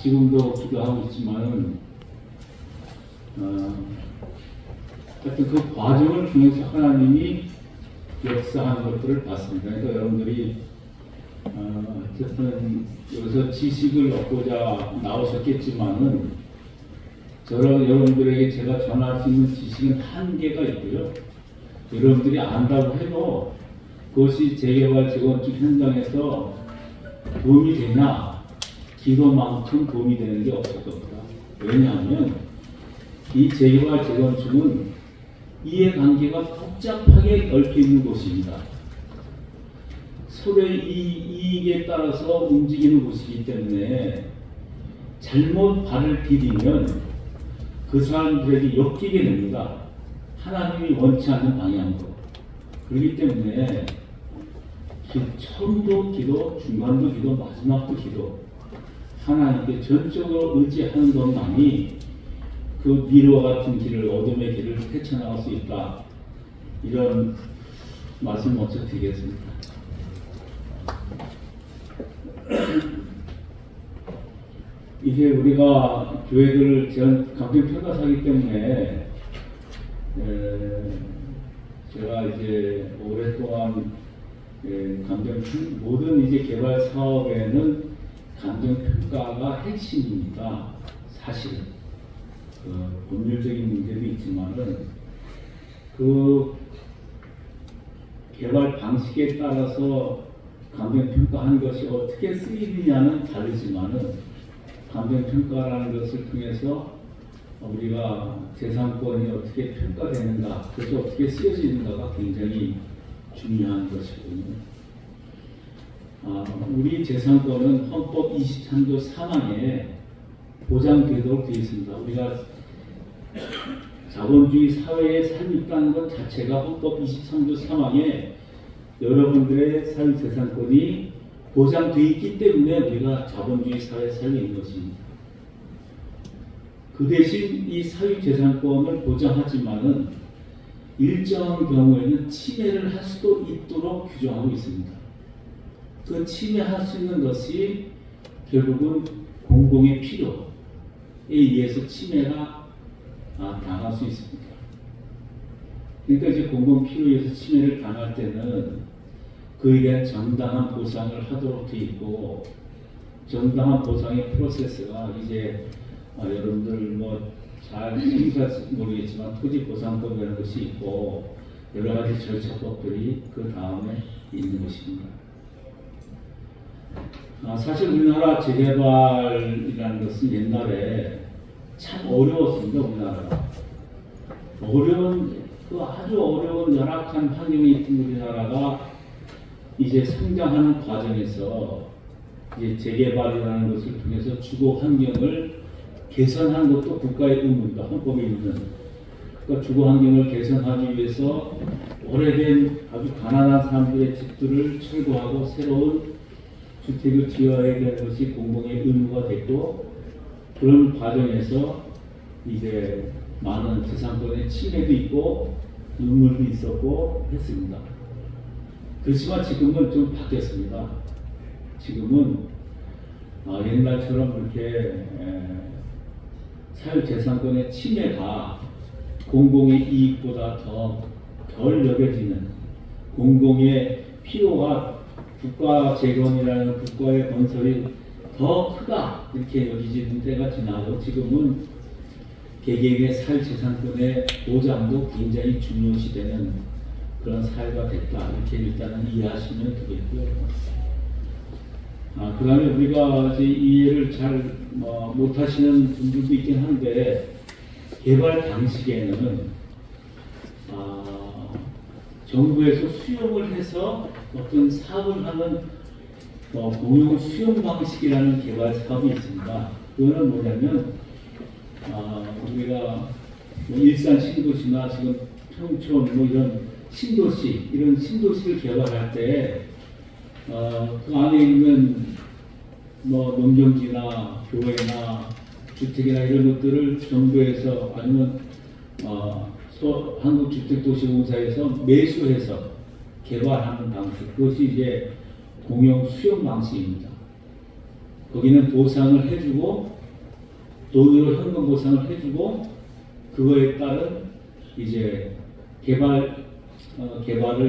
지금도 기도하고 있지만은 하여튼 그 과정을 통해서 하나님이 역사하는 것들을 봤습니다. 그러니까 여러분들이 어쨌든 여기서 지식을 얻고자 나오셨겠지만은 여러분들에게 제가 전할 수 있는 지식은 한계가 있고요. 여러분들이 안다고 해도 그것이 재개발 재건축 현장에서 도움이 되냐? 기도만큼 도움이 되는 게 없을 겁니다. 왜냐하면 이 재개발 재건축은 이해관계가 복잡하게 얽혀 있는 곳입니다. 서로의 이익에 따라서 움직이는 곳이기 때문에 잘못 발을 디디면 그 사람들에게 엮이게 됩니다. 하나님이 원치 않는 방향으로. 그렇기 때문에 처음도 기도, 중간도 기도, 마지막도 기도, 하나님께 전적으로 의지하는 것만이 그 미로와 같은 길을, 어둠의 길을 헤쳐나갈 수 있다. 이런 말씀 먼저 드리겠습니다. 이제 우리가 교회들을 감정평가사기 때문에 제가 이제 오랫동안 모든 이제 개발 사업에는 감정평가가 핵심입니다. 사실은 법률적인 문제도 있지만은 그 개발 방식에 따라서 감정평가하는 것이 어떻게 쓰이느냐는 다르지만은 감정평가라는 것을 통해서 우리가 재산권이 어떻게 평가되는가, 그것이 어떻게 쓰여지는가가 굉장히 중요한 것이거든요. 우리 재산권은 헌법 23조 3항에 보장되도록 되어 있습니다. 우리가 자본주의 사회에 살고 있다는 것 자체가 헌법 23조 3항에 여러분들의 사유재산권이 보장되어 있기 때문에 우리가 자본주의 사회에 살고 있는 것입니다. 그 대신 이 사유재산권을 보장하지만은 일정 경우에는 침해를 할 수도 있도록 규정하고 있습니다. 그 침해할 수 있는 것이 결국은 공공의 필요에 의해서 침해가 당할 수 있습니다. 그러니까 이제 공공 필요에 의해서 침해를 당할 때는 그에 대한 정당한 보상을 하도록 되어 있고, 정당한 보상의 프로세스가 이제 여러분들 뭐 잘 모르겠지만 토지보상법이라는 것이 있고 여러 가지 절차법들이 그 다음에 있는 것입니다. 사실 우리나라 재개발이라는 것은 옛날에 참 어려웠습니다. 우리나라가 아주 어려운 열악한 환경에 있던 우리나라가 이제 성장하는 과정에서 이제 재개발이라는 것을 통해서 주거 환경을 개선한 것도 국가의 의무입니다. 헌법에 있는. 그러니까 주거 환경을 개선하기 위해서 오래된 아주 가난한 사람들의 집들을 철거하고 새로운 주택을 지어야 되는 것이 공공의 의무가 됐고, 그런 과정에서 이제 많은 재산권의 침해도 있고 눈물도 있었고 했습니다. 그렇지만 지금은 좀 바뀌었습니다. 지금은 옛날처럼 그렇게 사유재산권의 침해가 공공의 이익보다 덜 여겨지는, 공공의 필요가 국가 재건이라는 국가의 건설이 더 크다 이렇게 여기지는 때가 지나고, 지금은 개개인의 사유재산권의 보장도 굉장히 중요시되는 그런 사회가 됐다 이렇게 일단은 이해하시면 되겠고요. 그 다음에 우리가 이제 이해를 잘 못하시는 분들도 있긴 한데, 개발 방식에는 정부에서 수용을 해서 어떤 사업을 하는 공용 수용 방식이라는 개발 사업이 있습니다. 그거는 뭐냐면 우리가 일산 신도시나 지금 평촌 이런 신도시, 이런 신도시를 개발할 때 그 안에 있는 농경지나 교회나 주택이나 이런 것들을 정부에서 아니면 한국주택도시공사에서 매수해서 개발하는 방식, 그것이 이제 공용 수용 방식입니다. 거기는 보상을 해주고 돈으로 현금 보상을 해주고 그거에 따른 이제 개발을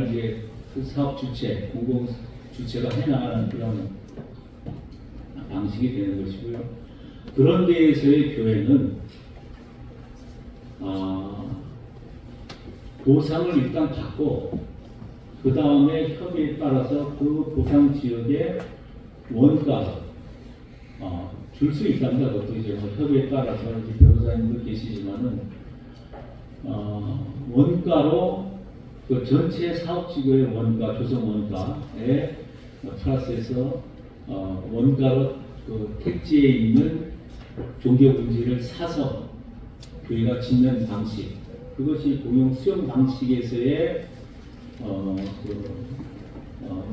이제 그 사업 주체, 공공 주체가 해나가는 그런 방식이 되는 것이고요. 그런 데에서의 교회는 보상을 일단 받고 그 다음에 협의에 따라서 그 보상 지역의 원가 줄 수 있답니다. 그것도 이제 뭐 협의에 따라서 이제 변호사님도 계시지만은 원가로 그 전체 사업지구의 원가, 조성 원가에 플러스해서 원가로 그 택지에 있는 종교 분지를 사서 교회가 짓는 방식, 그것이 공용 수용 방식에서의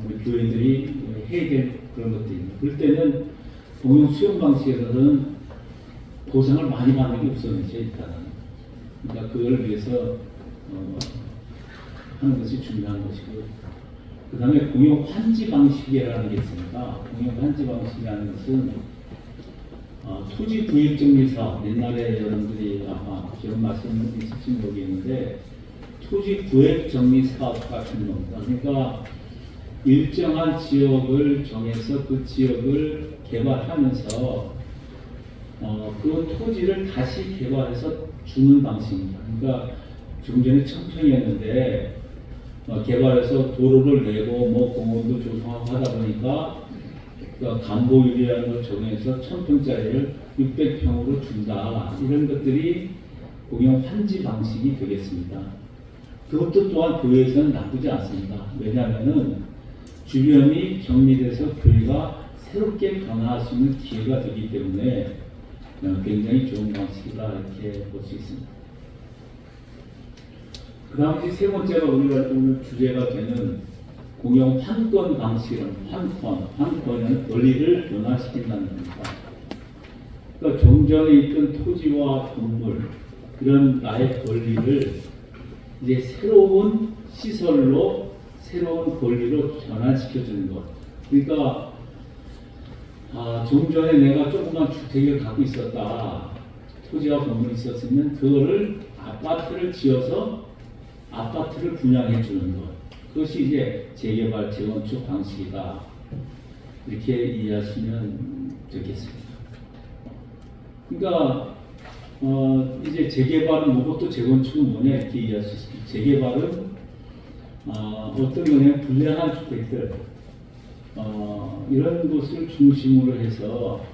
우리 교회들이 해야 될 그런 것들입니다. 그럴 때는 공용 수용 방식에서는 보상을 많이 받는 게 없었는지 일단은. 그러니까 그걸 위해서 하는 것이 중요한 것이고, 그 다음에 공용 환지 방식이라는 게 있습니다. 공용 환지 방식이라는 것은 토지 구입 정리 사업, 옛날에 여러분들이 아마 기억나시는 있을지 모르겠는데 토지 구획 정리 사업 같은 겁니다. 그러니까 일정한 지역을 정해서 그 지역을 개발하면서 그 토지를 다시 개발해서 주는 방식입니다. 그러니까 좀 전에 청평이었는데 개발해서 도로를 내고 뭐 공원도 조성하고 하다 보니까 간보율이라는 걸 정해서 1000평짜리를 600평으로 준다. 이런 것들이 공용 환지 방식이 되겠습니다. 그것도 또한 교회에서는 나쁘지 않습니다. 왜냐하면 주변이 정리돼서 교회가 새롭게 변화할 수 있는 기회가 되기 때문에 굉장히 좋은 방식이다 이렇게 볼 수 있습니다. 그 다음 세 번째가 우리가 오늘 주제가 되는 공용 환권 방식은 환권은 권리를 변화시킨다는 겁니다. 그러니까 좀 전에 있던 토지와 건물 이런 나의 권리를 이제 새로운 시설로 새로운 권리로 전환시켜주는 것. 그러니까 좀 전에 내가 조그만 주택을 갖고 있었다. 토지와 건물이 있었으면 그거를 아파트를 지어서 아파트를 분양해 주는 것. 그것이 이제 재개발, 재건축 방식이다. 이렇게 이해하시면 되겠습니다. 그러니까 이제 재개발은 뭐고 또 재건축은 뭐냐 이렇게 이해할 수 있습니다. 재개발은 어떤 거냐면 불량한 주택들 이런 것을 중심으로 해서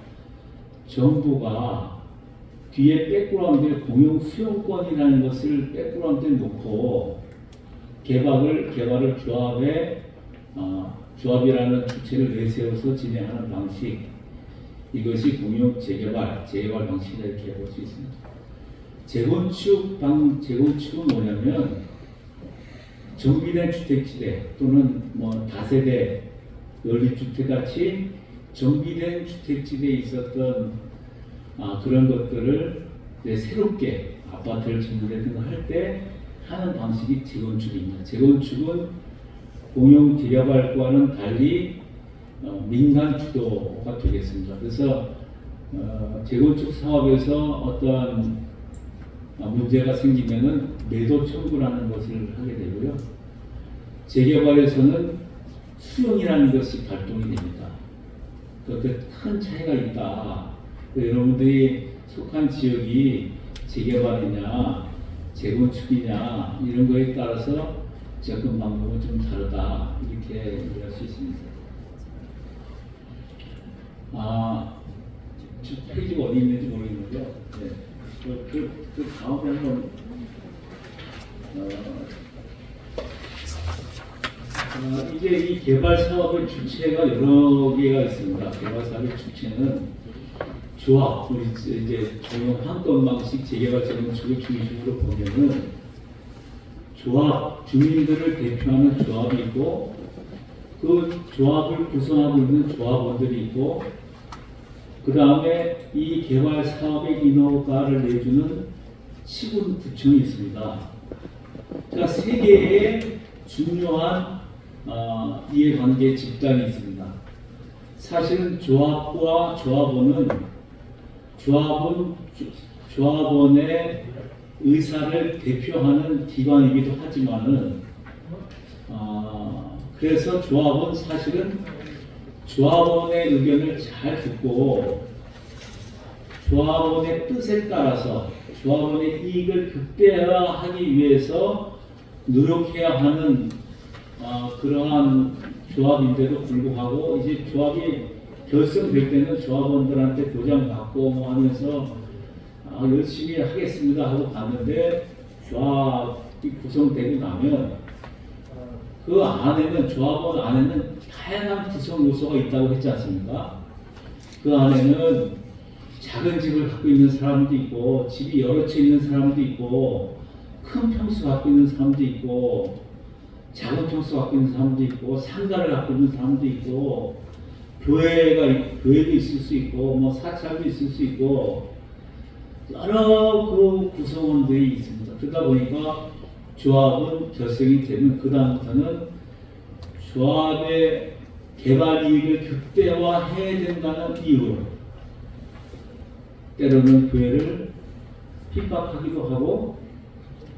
정부가 뒤에 백그라운드에 공용 수용권이라는 것을 백그라운드에 놓고 개발을 조합이라는 주체를 내세워서 진행하는 방식, 이것이 공용 재개발 방식이다 이렇게 볼 수 있습니다. 재건축은 뭐냐면 정비된 주택지대 또는 뭐 다세대 연립주택 같이 정비된 주택지대에 있었던 그런 것들을 이제 새롭게 아파트를 짓는다든가 할 때 하는 방식이 재건축입니다. 재건축은 공용 재개발과는 달리 민간 주도가 되겠습니다. 그래서 재건축 사업에서 어떠한 문제가 생기면은 매도 청구라는 것을 하게 되고요. 재개발에서는 수용이라는 것이 발동이 됩니다. 그 큰 차이가 있다. 여러분들이 속한 지역이 재개발이냐 재건축이냐 이런 거에 따라서 접근 방법은 좀 다르다 이렇게 이해할 수 있습니다. 페이지가 어디 있는지 모르겠는데요. 네. 그 다음에 한번 이제 이 개발 사업의 주체가 여러 개가 있습니다. 개발 사업의 주체는 조합, 우리 이제 공용 환권 방식 재개발 재건축을 중심으로 보면은 조합, 주민들을 대표하는 조합이 있고 그 조합을 구성하고 있는 조합원들이 있고 그 다음에 이 개발 사업의 인허가를 내주는 시군구청이 있습니다. 그러니까 세 개의 중요한 이해관계 집단이 있습니다. 사실은 조합과 조합원의 의사를 대표하는 기관이기도 하지만은 그래서 조합은 사실은 조합원의 의견을 잘 듣고 조합원의 뜻에 따라서 조합원의 이익을 극대화하기 위해서 노력해야 하는 그러한 조합인데도 불구하고 이제 조합이 결성될 때는 조합원들한테 도장 받고 뭐 하면서 열심히 하겠습니다 하고 갔는데 조합이 구성되고 나면 그 안에는 조합원 안에는 다양한 구성 요소가 있다고 했지 않습니까? 그 안에는 작은 집을 갖고 있는 사람도 있고 집이 여러 채 있는 사람도 있고 큰 평수 갖고 있는 사람도 있고 작은 평수 갖고 있는 사람도 있고 상가를 갖고 있는 사람도 있고 교회도 있을 수 있고 뭐 사찰도 있을 수 있고 여러 그 구성원들이 있습니다. 그러다 보니까 조합은 결성이 되면 그 다음부터는 조합의 개발 이익을 극대화해야 된다는 이유로 때로는 교회를 핍박하기도 하고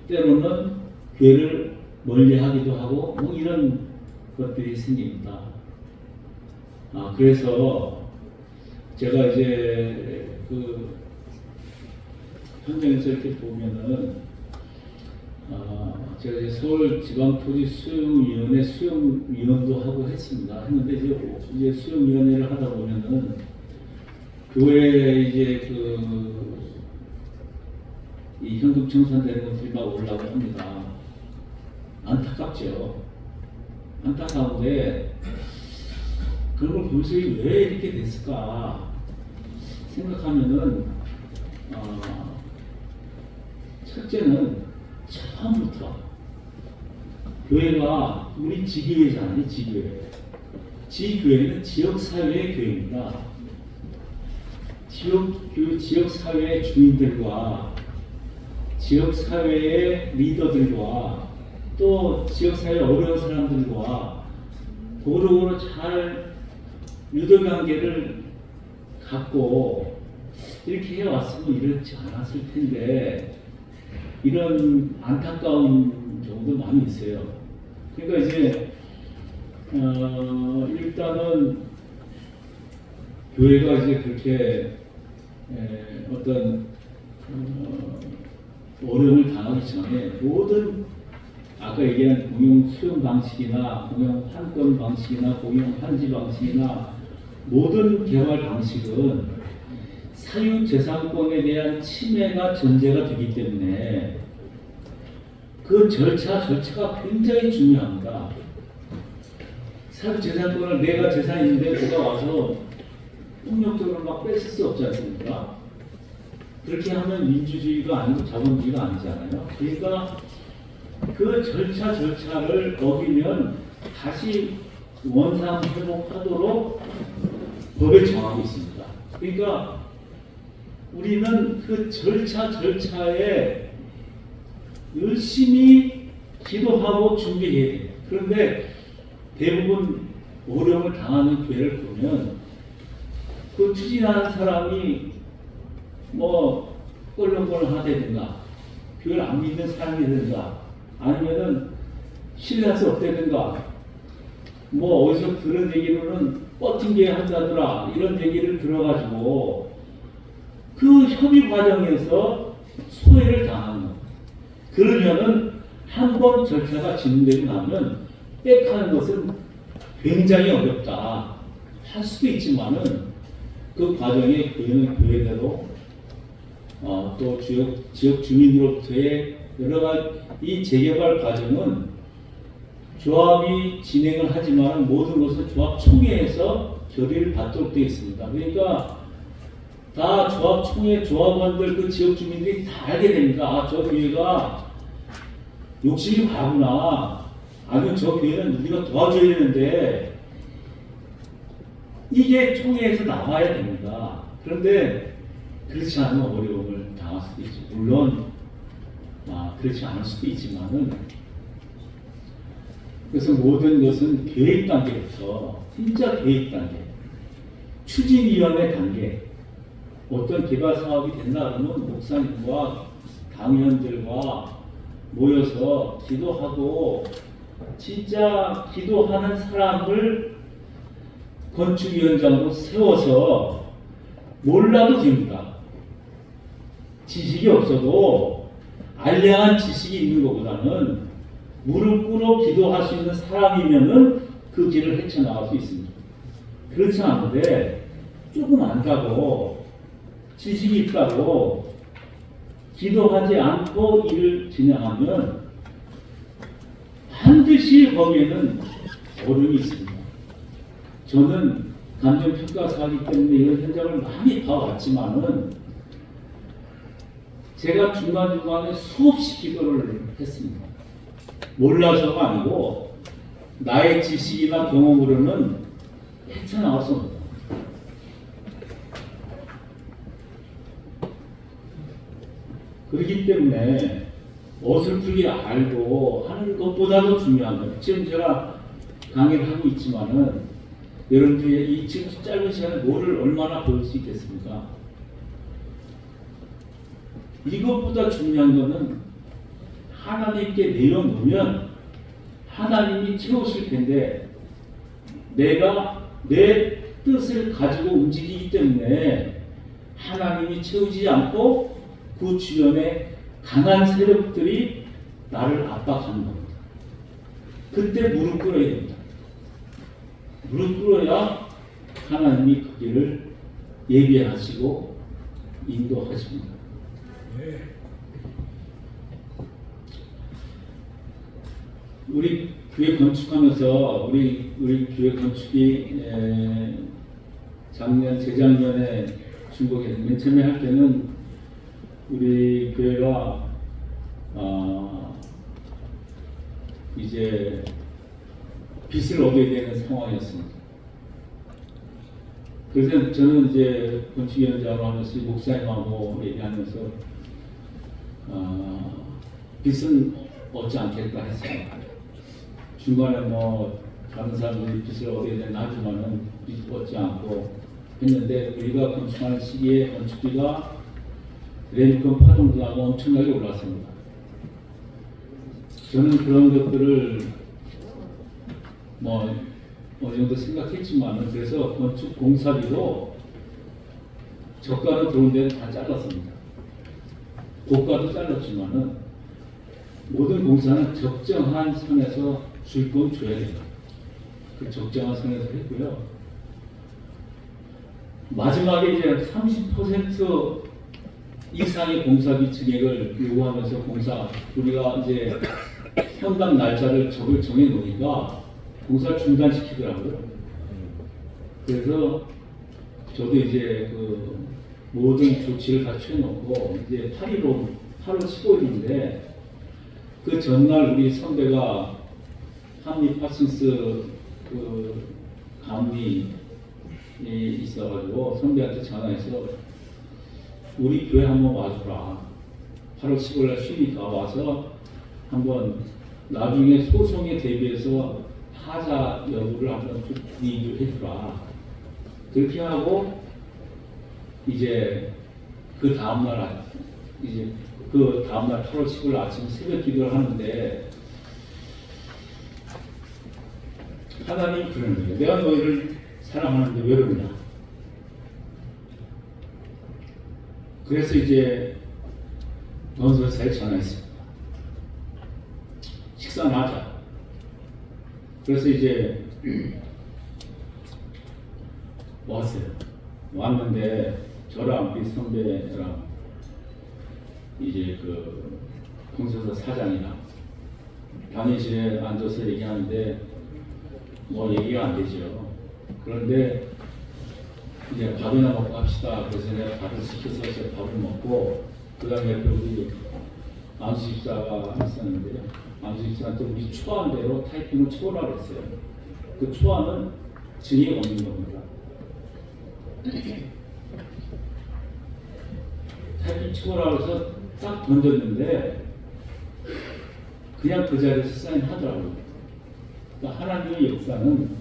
때로는 교회를 멀리하기도 하고 뭐 이런 것들이 생깁니다. 그래서 제가 이제 그 현장에서 이렇게 보면은 제가 이제 서울지방토지수용위원회 수용위원도 하고 했습니다. 했는데 이제 수용위원회를 하다 보면은 교회에 이제 이 현금 청산되는 것들이 막 올라오고 합니다. 안타깝죠. 안타까운데 그런 걸 보면서 왜 이렇게 됐을까 생각하면은 첫째는 처음부터 교회가 우리 지교회잖아요. 지교회. 지교회는 지역사회의 교회입니다. 지역사회의 주민들과 지역사회의 리더들과 또 지역사회 어려운 사람들과 도로로 잘 유대관계를 갖고 이렇게 해왔으면 이렇지 않았을 텐데 이런 안타까운 경우도 많이 있어요. 그러니까 이제 일단은 교회가 이제 그렇게 어떤 어려움을 당하기 전에 모든 아까 얘기한 공용 수용 방식이나 공용 환권 방식이나 공용 환지 방식이나 모든 개발 방식은 사유재산권에 대한 침해가 전제가 되기 때문에 그 절차가 굉장히 중요합니다. 사유재산권을 내가 재산이 있는데 누가 와서 폭력적으로 막 뺏을 수 없지 않습니까? 그렇게 하면 민주주의가 아니고 자본주의가 아니잖아요. 그러니까 그 절차를 어기면 다시 원상 회복하도록 법에 정하고 있습니다. 그러니까 우리는 그 절차에 열심히 기도하고 준비해야 돼요. 그런데 대부분 어려움을 당하는 교회를 보면 그 추진하는 사람이 뭐 껄렁껄렁하다든가 교회를 안 믿는 사람이든가 아니면은 신뢰할 수 없다든가 뭐 어디서 들은 얘기로는 뻗팅게 한다더라 이런 얘기를 들어가지고 그 협의 과정에서 소외를 당하는 거. 그러면은 한 번 절차가 진행되고 나면 백하는 것은 굉장히 어렵다 할 수도 있지만은 그 과정에 교회는 교회대로 또 지역 주민으로부터의 여러 가지 이 재개발 과정은 조합이 진행을 하지만 모든 것은 조합총회에서 결의를 받도록 되어 있습니다. 그러니까 다 조합총회 조합원들 그 지역 주민들이 다 알게 됩니다. 저 교회가 욕심이 가구나. 아니면 저 교회는 우리가 도와줘야 되는데 이게 총회에서 나와야 됩니다. 그런데 그렇지 않으면 어려움을 당할 수도 있죠. 물론 그렇지 않을 수도 있지만은 그래서 모든 것은 계획 단계부터 진짜 계획 단계. 추진위원회 단계, 어떤 개발 사업이 된다 그러면 목사님과 당원들과 모여서 기도하고 진짜 기도하는 사람을 건축위원장으로 세워서 몰라도 됩니다. 지식이 없어도 알량한 지식이 있는 것보다는 무릎 꿇어 기도할 수 있는 사람이면은 그 길을 헤쳐나갈 수 있습니다. 그렇지 않은데 조금 안다고 지식이 있다고 기도하지 않고 일을 진행하면 반드시 거기에는 어려움이 있습니다. 저는 감정평가사 하기 때문에 이런 현장을 많이 봐왔지만은 제가 중간중간에 수없이 기도를 했습니다. 몰라서가 아니고 나의 지식이나 경험으로는 헤쳐나갈 수 없다. 그렇기 때문에 어설프게 알고 하는 것보다도 중요한 거예요. 지금 제가 강의를 하고 있지만은 여러분들이 이 지금 짧은 시간에 뭐를 얼마나 배울 수 있겠습니까? 이것보다 중요한 거는 하나님께 내려놓으면 하나님이 채우실 텐데 내가 내 뜻을 가지고 움직이기 때문에 하나님이 채우지 않고 그 주변에 강한 세력들이 나를 압박하는 겁니다. 그때 무릎 꿇어야 됩니다. 무릎 꿇어야 하나님이 그 길을 예비하시고 인도하십니다. 우리 교회 건축하면서 우리 교회 건축이 재작년에 중국에 맨 처음에 할 때는 우리 교회가 이제 빚을 얻어야 되는 상황이었습니다. 그래서 저는 이제 건축위원장으로 하면서 목사님하고 얘기하면서 빚은 얻지 않겠다 했어요. 중간에 뭐 다른 사람들이 빚을 얻어야 되나 하지만은 빚 얻지 않고 했는데 우리가 건축하는 시기에 건축비가 레미콘 파동도하고 엄청나게 올랐습니다. 저는 그런 것들을 뭐 어느 정도 생각했지만 그래서 건축 공사비도 저가로 들어온 데는 다 잘랐습니다. 고가도 잘랐지만은 모든 공사는 적정한 선에서 줄 건 줘야 됩니다. 그 적정한 선에서 했고요. 마지막에 이제 30% 이상의 공사비 증액을 요구하면서 우리가 이제 현당 날짜를 정해 놓으니까 공사를 중단시키더라고요. 그래서 저도 이제 그 모든 조치를 다 취해놓고 이제 8월 15일인데 그 전날 우리 선배가 한미 파슨스 그 감리에 있어가지고 선배한테 전화해서 우리 교회 한번 와주라. 8월 15일 날 쉬니까 와서 한번 나중에 소송에 대비해서 하자 여부를 한번 좀 리뷰를 해주라. 그렇게 하고 이제 그 다음날 8월 15일 아침 새벽 기도를 하는데 하나님 그러는 거예요. 내가 너희를 사랑하는데 왜 그러냐. 그래서 이제 건설사에 전화했습니다. 식사는 하자. 그래서 이제 왔어요. 왔는데 저랑 우리 선배랑 이제 그 건설사 사장이랑 당일실에 앉아서 얘기하는데 뭐 얘기가 안 되죠. 그런데 이제 밥이나 먹고 합시다. 그래서 내가 밥을 시켜서 제가 밥을 먹고 그 다음에 우리 안수 집사가 있었는데요. 안수 집사한테 우리 초안 대로 타이핑을 쳐오라고 했어요. 그 초안은 증액 없는 겁니다. 타이핑 쳐오라고 해서 딱 던졌는데 그냥 그 자리에서 사인하더라고요. 그러니까 하나님의 역사는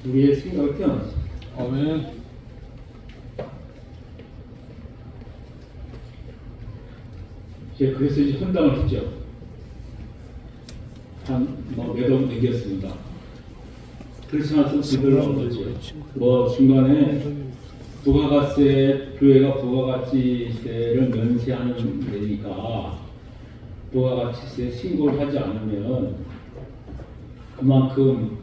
우리의 생각을 표현하죠. 아멘. 그래서 이제 헌당을 했죠. 몇억 내겼습니다. 크리스마스 기도를 얻었죠. 중간에 부가가세, 교회가 부가가치세를 면세하는 데니까 부가가치세 신고를 하지 않으면 그만큼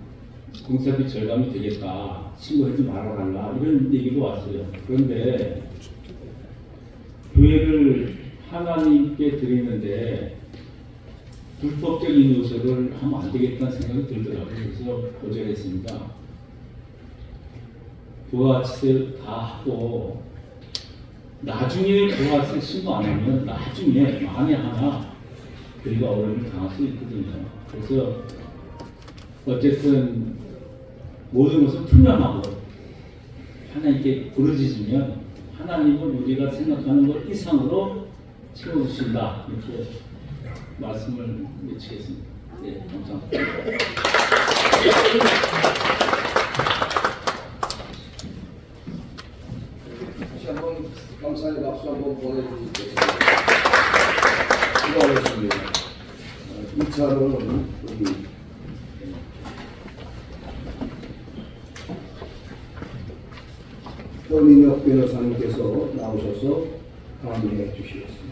공사비 절감이 되겠다. 신고하지 말아달라. 이런 얘기도 왔어요. 그런데 교회를 하나님께 드리는데 불법적인 요소를 하면 안 되겠다는 생각이 들더라고요. 그래서 거절했습니다. 부가가치세 다 하고 나중에 부가가치세 신고 안 하면 나중에 만에 하나 교회가 어려움을 당할 수 있거든요. 그래서 어쨌든 모든 것은 투명하고 하나님께 부르짖으면 하나님은 우리가 생각하는 것 이상으로 채워주신다. 이렇게 말씀을 외치겠습니다. 네, 감사합니다. 다시 한번 감사의 박수 한번 보내드리겠습니다. 수고하셨습니다. 2차로는 우리 허민혁 변호사님께서 나오셔서 강의해 주시겠습니다.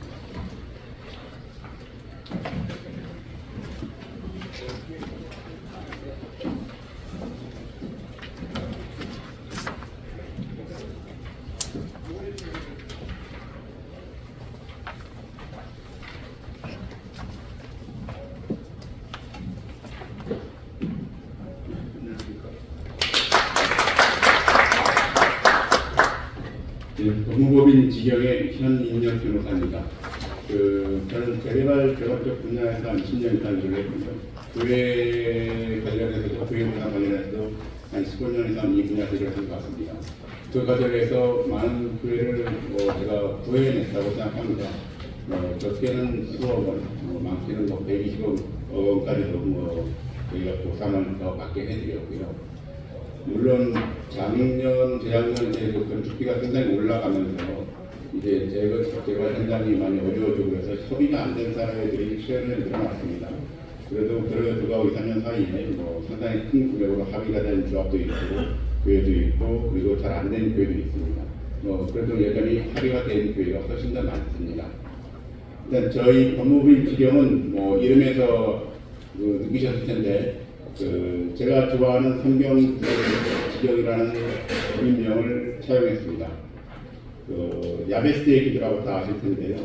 법무법인 직영의 현인혁 변호사입니다. 저는 재개발 개발적 분야에서 한 20년 이상 일을 했고요. 교회 관련해서도 교회 문화 관련해서도 한 15년 이상 이 분야에서 일을 한 것 같습니다. 그 과정에서 많은 교회를 제가 구해냈다고 생각합니다. 적게는 15억 원, 많게는 120억 원까지도 저희가 보상을 더 받게 해드렸고요. 물론 작년, 재작년 이제 건축비가 상당히 올라가면서 이제 재개발 현장이 많이 어려워지고 그래서 협의가 안 된 사례들이 최근에 늘어났습니다. 그래도 2, 3년 사이에 상당히 큰 금액으로 합의가 된 조합도 있고 교회도 있고 그리고 잘 안 된 교회도 있습니다. 그래도 여전히 합의가 된 교회가 훨씬 더 많습니다. 일단 저희 법무부인 직영은 이름에서 느끼셨을 텐데 제가 좋아하는 성경 직영이라는 법인명을 사용했습니다. 야베스의 기도라고 다 아실 텐데요.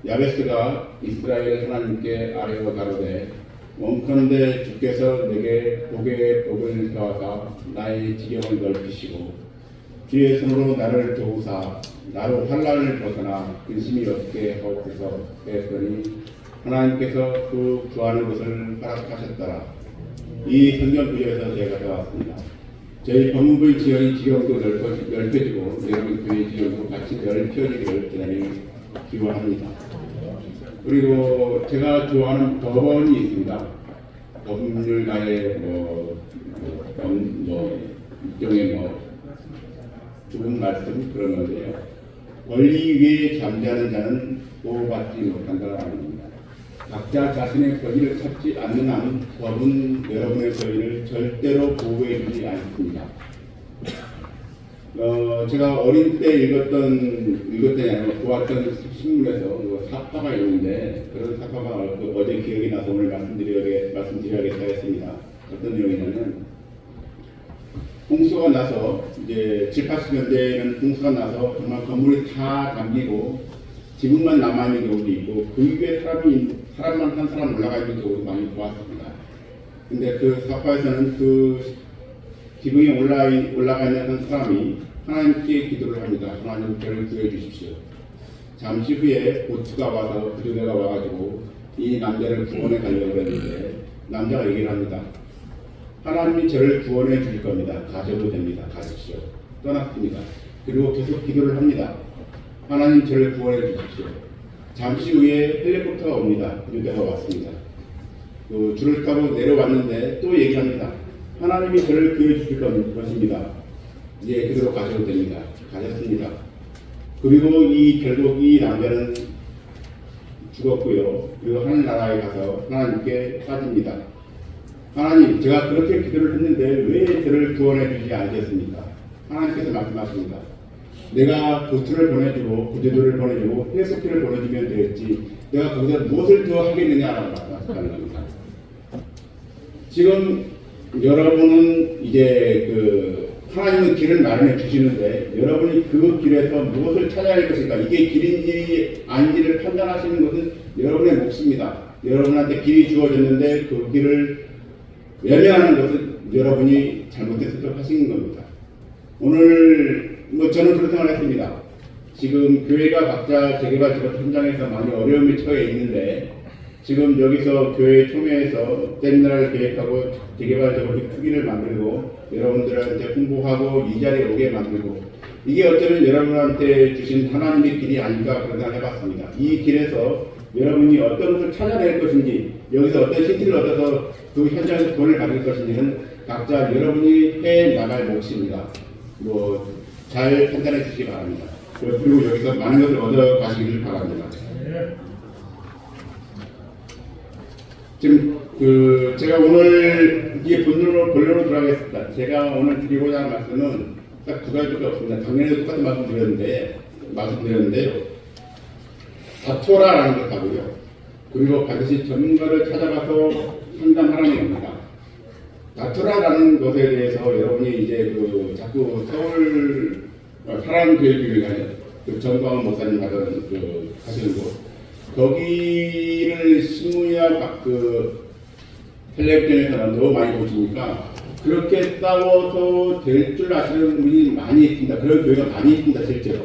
야베스가 이스라엘 하나님께 아뢰어 가로되 원컨대 주께서 내게 복의 복을 더하사 나의 지경을 넓히시고 주의 손으로 나를 도우사 나로 환난을 벗어나 근심이 없게 하옵소서 했더니 하나님께서 그 구하는 것을 허락하셨더라. 이 성경 구절에서 제가 나왔습니다. 저희 법무부의 지경도 넓혀지고 여러분 교회 지경도 같이 넓혀지기를 대단히 기원합니다. 그리고 제가 좋아하는 법원이 있습니다. 법률가의 일종의 좋은 말씀 그런 건데요. 권리 위에 잠자는 자는 보호받지 못한다는 말입니다. 각자 자신의 권리를 찾지 않는 한 법은 여러분의 권리를 절대로 보호해주지 않습니다. 제가 어릴 때 보았던 신문에서 사파가 있는데 그런 사파가 어제 기억이 나서 오늘 말씀드려야겠다 했습니다. 어떤 내용이냐면 홍수가 나서 이제 7, 80년대에는 홍수가 나서 정말 건물이 다 잠기고 지붕만 남아있는 경우도 있고 그 위에 사람만 한 사람 올라가 있는 경우도 많이 보았습니다. 근데 그 사파에서는 그 지붕에 올라가 있는 한 사람이 하나님께 기도를 합니다. 하나님 저를 구해 주십시오. 잠시 후에 보트가 와서 구조대가 와가지고 이 남자를 구원해 가려고 했는데 남자가 얘기를 합니다. 하나님이 저를 구원해 주실 겁니다. 가셔도 됩니다. 가십시오. 떠났습니다. 그리고 계속 기도를 합니다. 하나님 저를 구원해 주십시오. 잠시 후에 헬리콥터가 옵니다. 구조대가 왔습니다. 줄을 타고 내려왔는데 또 얘기합니다. 하나님이 저를 구해 주실 것입니다. 이제 그대로 가셔도 됩니다. 가셨습니다. 그리고 결국 이 남자는 죽었고요. 그리고 하늘나라에 가서 하나님께 빠집니다. 하나님, 제가 그렇게 기도를 했는데 왜 저를 구원해 주지 않으셨습니까? 하나님께서 말씀하십니다. 내가 도트를 보내주고 구제도를 보내주고 해석기를 보내주면 되었지 내가 거기서 무엇을 더 하겠느냐라고 말씀하시는 겁니다. 지금 여러분은 이제 하나님은 길을 마련해 주시는데 여러분이 그 길에서 무엇을 찾아야 할 것인가, 이게 길인지 아닌지를 판단하시는 것은 여러분의 몫입니다. 여러분한테 길이 주어졌는데 그 길을 외면하는 것은 여러분이 잘못해서 하신 겁니다. 오늘 저는 그런 생각을 했습니다. 지금 교회가 각자 재개발 작업 현장에서 많이 어려움에 처해 있는데 지금 여기서 교회 총회에서 세미나를 계획하고 재개발 작업 특기를 만들고 여러분들한테 홍보하고 이 자리에 오게 만들고, 이게 어쩌면 여러분한테 주신 하나님의 길이 아닌가 그런 생각을 해봤습니다. 이 길에서 여러분이 어떤 것을 찾아낼 것인지, 여기서 어떤 힌트를 얻어서 그 현장에서 돈을 받을 것인지는 각자 여러분이 해 나갈 몫입니다. 잘 판단해 주시기 바랍니다. 그리고 여기서 많은 것을 얻어 가시기를 바랍니다. 지금 제가 오늘 이게 본론으로 들어가겠습니다. 제가 오늘 드리고자 하는 말씀은 딱 두 가지밖에 없습니다. 작년에도 똑같은 말씀드렸는데요. 다토라라는 걸 하고요. 그리고 반드시 전문가를 찾아가서 상담하라는 겁니다. 다토라라는 것에 대해서 여러분이 이제 자꾸 서울 사랑교육교육에 정광훈 목사님 하시는 곳, 거기를 신문이나 텔레비전에서는 너무 많이 보시니까 그렇게 싸워서 될 줄 아시는 분이 많이 있습니다. 그런 교회가 많이 있습니다, 실제로.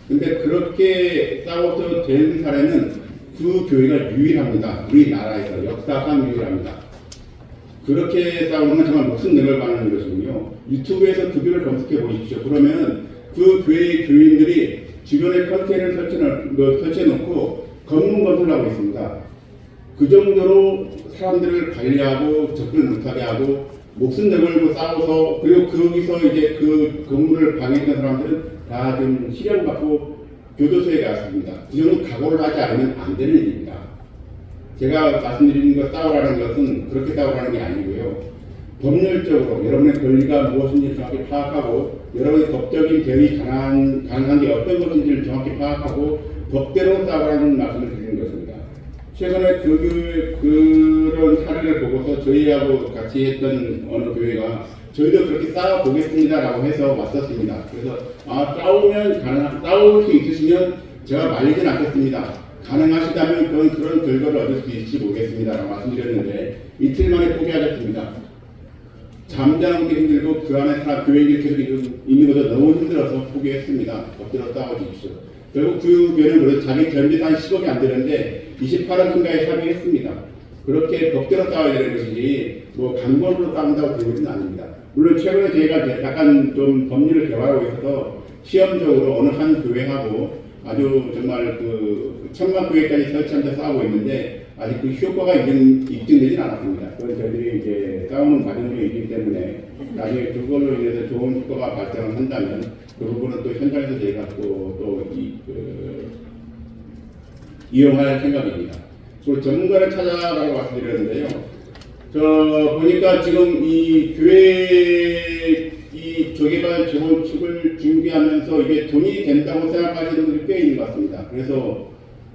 근데 그렇게 싸워서 된 사례는 그 교회가 유일합니다. 우리나라에서 역사상 유일합니다. 그렇게 싸우는 건 정말 목숨 내걸 가는 것이군요. 유튜브에서 그 교회를 검색해 보십시오. 그러면 그 교회의 교인들이 주변에 컨테이너를 설치해 놓고 검문 검사를 하고 있습니다. 그 정도로 사람들을 관리하고 접근을 못하게 하고 목숨 내걸고 싸워서, 그리고 거기서 이제 그 건물을 방해했던 사람들은 다 좀 실형받고 교도소에 갔습니다. 그 정도 각오를 하지 않으면 안 되는 일입니다. 제가 말씀드리는 것 싸우라는 것은 그렇게 싸우라는 게 아니고요. 법률적으로 여러분의 권리가 무엇인지 정확히 파악하고 여러분의 법적인 대응이 가능한 게 어떤 것인지를 정확히 파악하고 법대로 싸우라는 말씀을 드리는 것입니다. 최근에 그런 사례를 보고서 저희하고 같이 했던 어느 교회가 저희도 그렇게 싸워보겠습니다라고 해서 왔었습니다. 그래서 싸울 수 있으시면 제가 말리진 않겠습니다. 가능하시다면 그런 결과를 얻을 수 있을지 모르겠습니다라고 말씀드렸는데 이틀 만에 포기하셨습니다. 잠자는 게 힘들고 그 안에 교회인들이 계속 있는 것도 너무 힘들어서 포기했습니다. 엎드려 싸워주십시오. 결국 그 교회는 그래서 자기 전재산 10억이 안 되는데 28억인가에 합의했습니다. 그렇게 법대로 싸워야 되는 것이지 강권으로 싸운다고 되는 것은 아닙니다. 물론 최근에 저희가 약간 좀 법률을 개발하고 있어서 시험적으로 어느 한 교회하고 아주 정말 천막 교회까지 설치하면서 싸우고 있는데 아직 그 효과가 입증되진 않았습니다. 그건 저희들이 이제 싸우는 과정 중에 있기 때문에 나중에 그걸로 인해서 좋은 효과가 발생을 한다면 그 부분은 또 현장에서 저희가 이용할 생각입니다. 그리고 전문가를 찾아가라고 말씀드렸는데요. 보니까 지금 이 교회 이 조개발 재건축을 준비하면서 이게 돈이 된다고 생각하시는 분들이 꽤 있는 것 같습니다. 그래서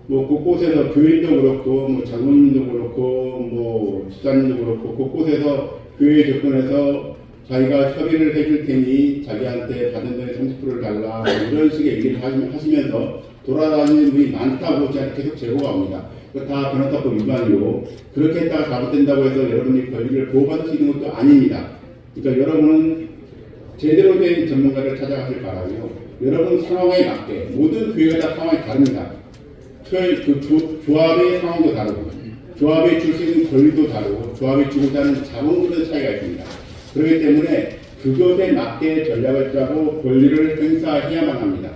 곳곳에서 교인도 그렇고 장로님도 그렇고 집사님도 그렇고 곳곳에서 교회에 접근해서 자기가 협의를 해줄 테니 자기한테 받은 돈의 30%를 달라 이런 식의 얘기를 하시면서 돌아다니는 분이 많다고 저한테 계속 제보가 옵니다. 다 변호사법 위반이고 그렇게 했다가 잘못된다고 해서 여러분이 권리를 보호받을 수 있는 것도 아닙니다. 그러니까 여러분은 제대로 된 전문가를 찾아가길 바라고요. 여러분 상황에 맞게 모든 교회가 다 상황이 다릅니다. 조합의 상황도 다르고 조합에 줄 수 있는 권리도 다르고 조합에 주고자 하는 자본금도 차이가 있습니다. 그렇기 때문에 그것에 맞게 전략을 짜고 권리를 행사해야만 합니다.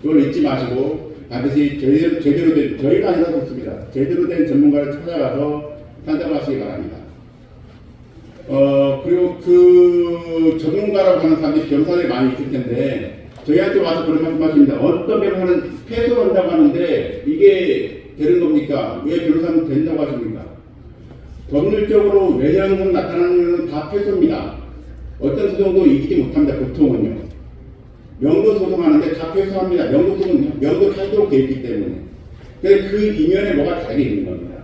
그걸 잊지 마시고 반드시 제대로 된, 저희가 아니라 좋습니다. 제대로 된 전문가를 찾아가서 상담하시기 바랍니다. 그리고 그 전문가라고 하는 사람들이 변호사들이 많이 있을 텐데 저희한테 와서 그런 말씀하십니다. 어떤 변호사는 패소한다고 하는데 이게 되는 겁니까? 왜 변호사는 된다고 하십니까? 법률적으로 외형상 나타나는 것은 다 패소입니다. 어떤 소송도 이기지 못합니다. 보통은요. 명도 소송하는데 다 패소합니다. 명도 소송은 명도하도록 되어 있기 때문에. 그래서 그 이면에 뭐가 다르게 있는 겁니다.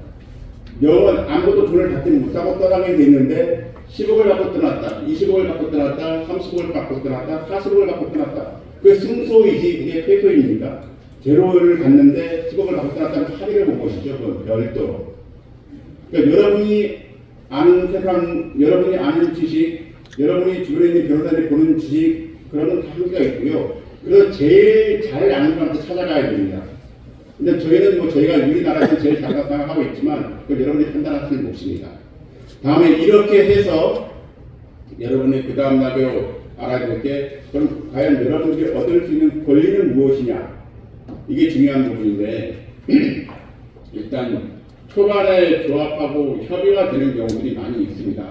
명은 아무것도 돈을 받지 못하고 떠나게 돼 있는데 10억을 받고 떠났다, 20억을 받고 떠났다, 30억을 받고 떠났다, 40억을 받고 떠났다. 그게 승소이지 그게 패소입니까? 제로를 받는데 10억을 받고 떠났다는 합의를 본 것이죠. 그 별도로. 그러니까 여러분이 아는 세상, 여러분이 아는 지식, 여러분이 주변에 있는 변호사들이 보는 지식, 그런 한계가 있고요. 그래서 제일 잘 아는 사람한테 찾아가야 됩니다. 근데 저희는 뭐 저희가 우리나라에서 제일 잘한다고 생각하고 있지만 그걸 여러분이 판단하시는 몫입니다. 다음에 이렇게 해서 여러분이 그 다음 날로 알아야 될 게 그럼 과연 여러분들이 얻을 수 있는 권리는 무엇이냐, 이게 중요한 부분인데 일단 초반에 조합하고 협의가 되는 경우들이 많이 있습니다.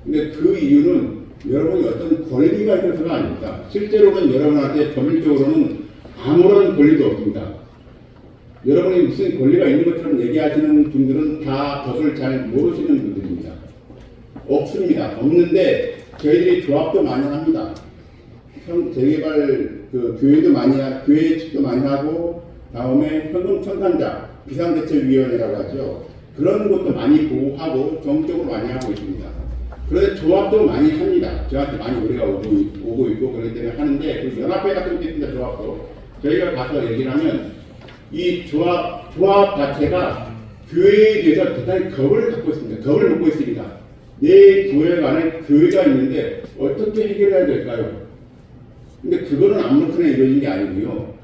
근데 그 이유는 여러분이 어떤 권리가 있어서가 아닙니다. 실제로는 여러분한테 법률적으로는 아무런 권리도 없습니다. 여러분이 무슨 권리가 있는 것처럼 얘기하시는 분들은 다 법을 잘 모르시는 분들입니다. 없습니다. 없는데 저희들이 조합도 많이 합니다. 재개발 그 교회도 많이 교회 측도 많이 하고 다음에 현금청산자 비상대책위원회라고 하죠. 그런 것도 많이 보호하고 정적으로 많이 하고 있습니다. 그래서 조합도 많이 합니다. 저한테 많이 우리가 오고 있고 그렇기 때문에 하는데 그 연합회 같은 것도 있습니다. 조합도 저희가 가서 얘기를 하면 이 조합 자체가 교회에 대해서 대단히 겁을 갖고 있습니다. 겁을 먹고 있습니다. 내 교회 안에 교회가 있는데 어떻게 해결해야 될까요? 근데 그거는 아무렇게나 이루어진 게 아니고요.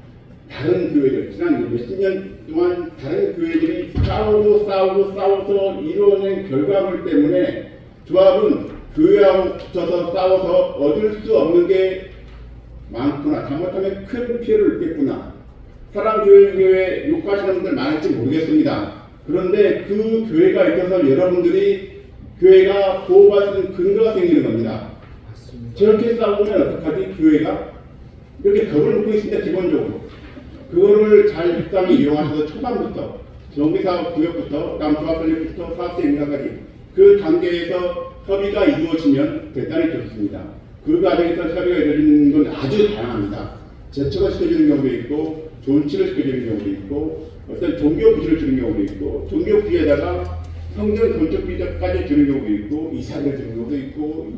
다른 교회들, 지난 몇십 년 동안 다른 교회들이 싸워서 이루어낸 결과물 때문에 조합은 교회하고 붙어서 싸워서 얻을 수 없는 게 많구나. 잘못하면 큰 피해를 입겠구나. 사랑교회 욕하시는 분들 많을지 모르겠습니다. 그런데 그 교회가 있어서 여러분들이 교회가 보호받을 수 있는 근거가 생기는 겁니다. 저렇게 싸우면 어떡하지? 교회가 이렇게 겁을 먹고 있습니다. 기본적으로 그거를 잘 적당히 이용하셔서 초반부터 정비사업 구역부터 다음 조합설립부터 사업자 인가까지 그 단계에서 협의가 이루어지면 대단히 좋습니다. 그 과정에서 협의가 이루어지는 건 아주 다양합니다. 제처가 시켜주는 경우도 있고 존치를 시켜주는 경우도 있고 어떤 종교 부지를 주는 경우도 있고 종교 부지에다가 성전 건축 비자까지 주는 경우도 있고 이사를 주는 경우도 있고